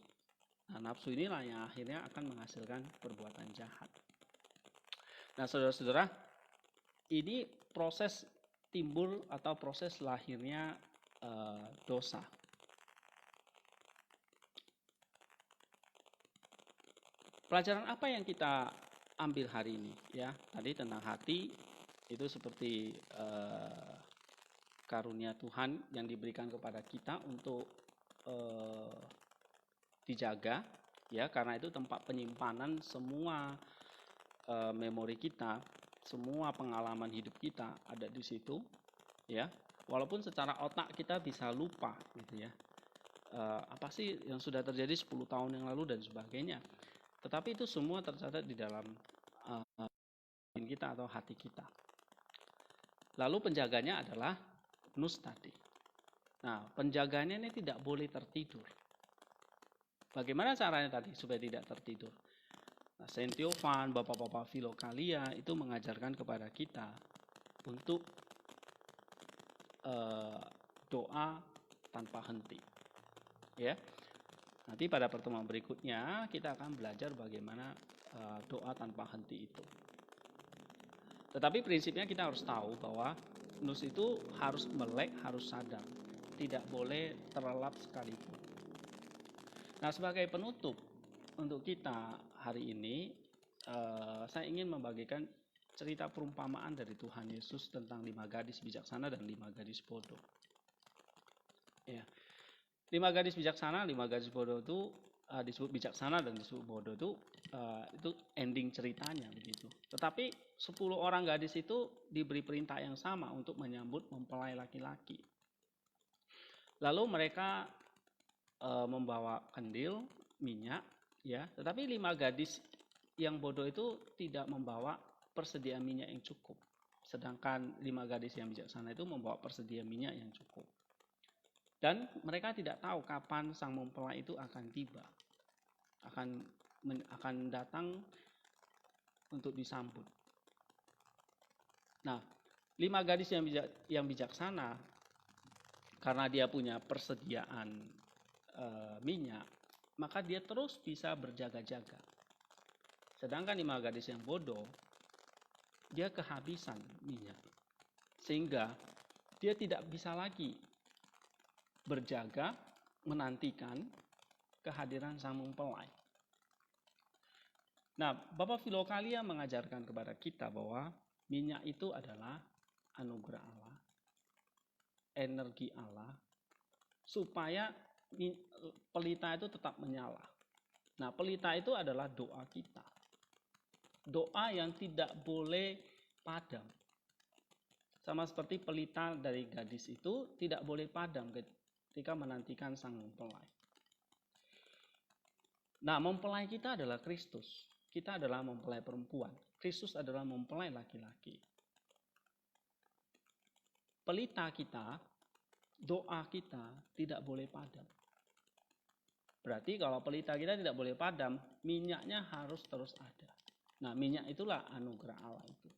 Nah, nafsu inilah yang akhirnya akan menghasilkan perbuatan jahat. Nah, saudara-saudara, ini proses timbul atau proses lahirnya dosa. Pelajaran apa yang kita ambil hari ini? Ya, tadi tentang hati itu seperti karunia Tuhan yang diberikan kepada kita untuk dijaga, ya, karena itu tempat penyimpanan semua memori kita, semua pengalaman hidup kita ada di situ, ya. Walaupun secara otak kita bisa lupa, gitu ya. Apa sih yang sudah terjadi 10 tahun yang lalu dan sebagainya. Tetapi itu semua tercatat di dalam kita atau hati kita. Lalu penjaganya adalah nus tadi. Nah, penjaganya ini tidak boleh tertidur. Bagaimana caranya tadi supaya tidak tertidur? Nah, Saint Theophan, bapak-bapak Filokalia itu mengajarkan kepada kita untuk doa tanpa henti. Ya. Nanti pada pertemuan berikutnya kita akan belajar bagaimana doa tanpa henti itu. Tetapi prinsipnya kita harus tahu bahwa nus itu harus melek, harus sadar. Tidak boleh terlelap sekalipun. Nah, sebagai penutup untuk kita hari ini, saya ingin membagikan cerita perumpamaan dari Tuhan Yesus tentang 5 gadis bijaksana dan 5 gadis bodoh. Ya. 5 gadis bijaksana, 5 gadis bodoh itu disebut bijaksana dan disebut bodoh itu ending ceritanya begitu. Tetapi 10 orang gadis itu diberi perintah yang sama untuk menyambut mempelai laki-laki. Lalu mereka membawa kandil, minyak, ya. Tetapi 5 gadis yang bodoh itu tidak membawa persediaan minyak yang cukup. Sedangkan 5 gadis yang bijaksana itu membawa persediaan minyak yang cukup. Dan mereka tidak tahu kapan sang mempelai itu akan tiba, akan datang untuk disambut. Nah, 5 gadis yang bijaksana, karena dia punya persediaan minyak, maka dia terus bisa berjaga-jaga. Sedangkan 5 gadis yang bodoh, dia kehabisan minyak, sehingga dia tidak bisa lagi berjaga menantikan kehadiran sang mempelai. Nah, Bapak Filokalia mengajarkan kepada kita bahwa minyak itu adalah anugerah Allah, energi Allah, supaya pelita itu tetap menyala. Nah, pelita itu adalah doa kita. Doa yang tidak boleh padam. Sama seperti pelita dari gadis itu tidak boleh padam ketika menantikan sang mempelai. Nah, mempelai kita adalah Kristus. Kita adalah mempelai perempuan. Kristus adalah mempelai laki-laki. Pelita kita, doa kita tidak boleh padam. Berarti kalau pelita kita tidak boleh padam, minyaknya harus terus ada. Nah, minyak itulah anugerah Allah itu.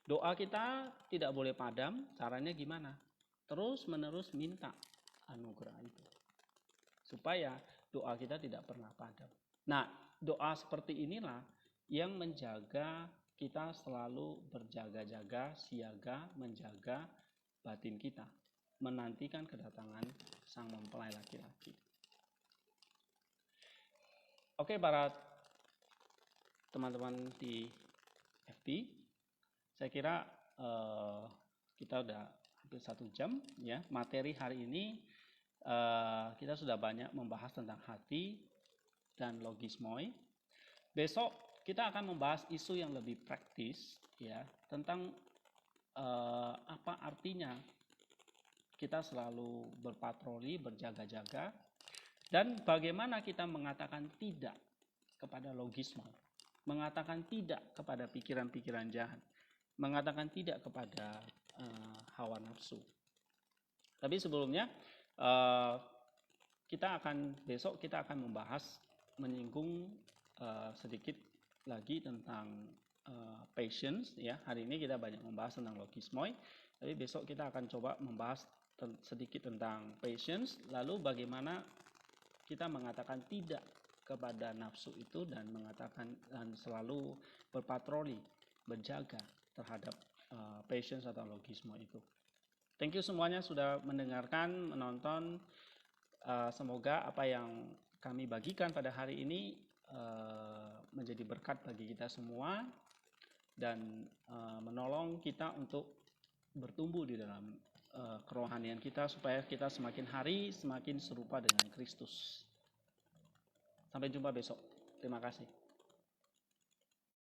Doa kita tidak boleh padam, caranya gimana? Terus menerus minta anugerah itu. Supaya doa kita tidak pernah padam. Nah, doa seperti inilah yang menjaga kita selalu berjaga-jaga, siaga, menjaga batin kita. Menantikan kedatangan sang mempelai laki-laki. Oke, para teman-teman di FB, saya kira kita udah hampir 1 jam ya. Materi hari ini kita sudah banyak membahas tentang hati dan logismoi. Besok kita akan membahas isu yang lebih praktis ya, tentang apa artinya kita selalu berpatroli, berjaga-jaga, dan bagaimana kita mengatakan tidak kepada logismoi, mengatakan tidak kepada pikiran-pikiran jahat, mengatakan tidak kepada hawa nafsu. Tapi sebelumnya besok kita akan membahas, menyinggung sedikit lagi tentang patience ya. Hari ini kita banyak membahas tentang logismoi, tapi besok kita akan coba membahas sedikit tentang patience, lalu bagaimana kita mengatakan tidak kepada nafsu itu dan selalu berpatroli, berjaga terhadap patience atau logismoi itu. Thank you semuanya sudah mendengarkan, menonton. Semoga apa yang kami bagikan pada hari ini menjadi berkat bagi kita semua dan menolong kita untuk bertumbuh di dalam kerohanian kita supaya kita semakin hari semakin serupa dengan Kristus. Sampai jumpa besok. Terima kasih.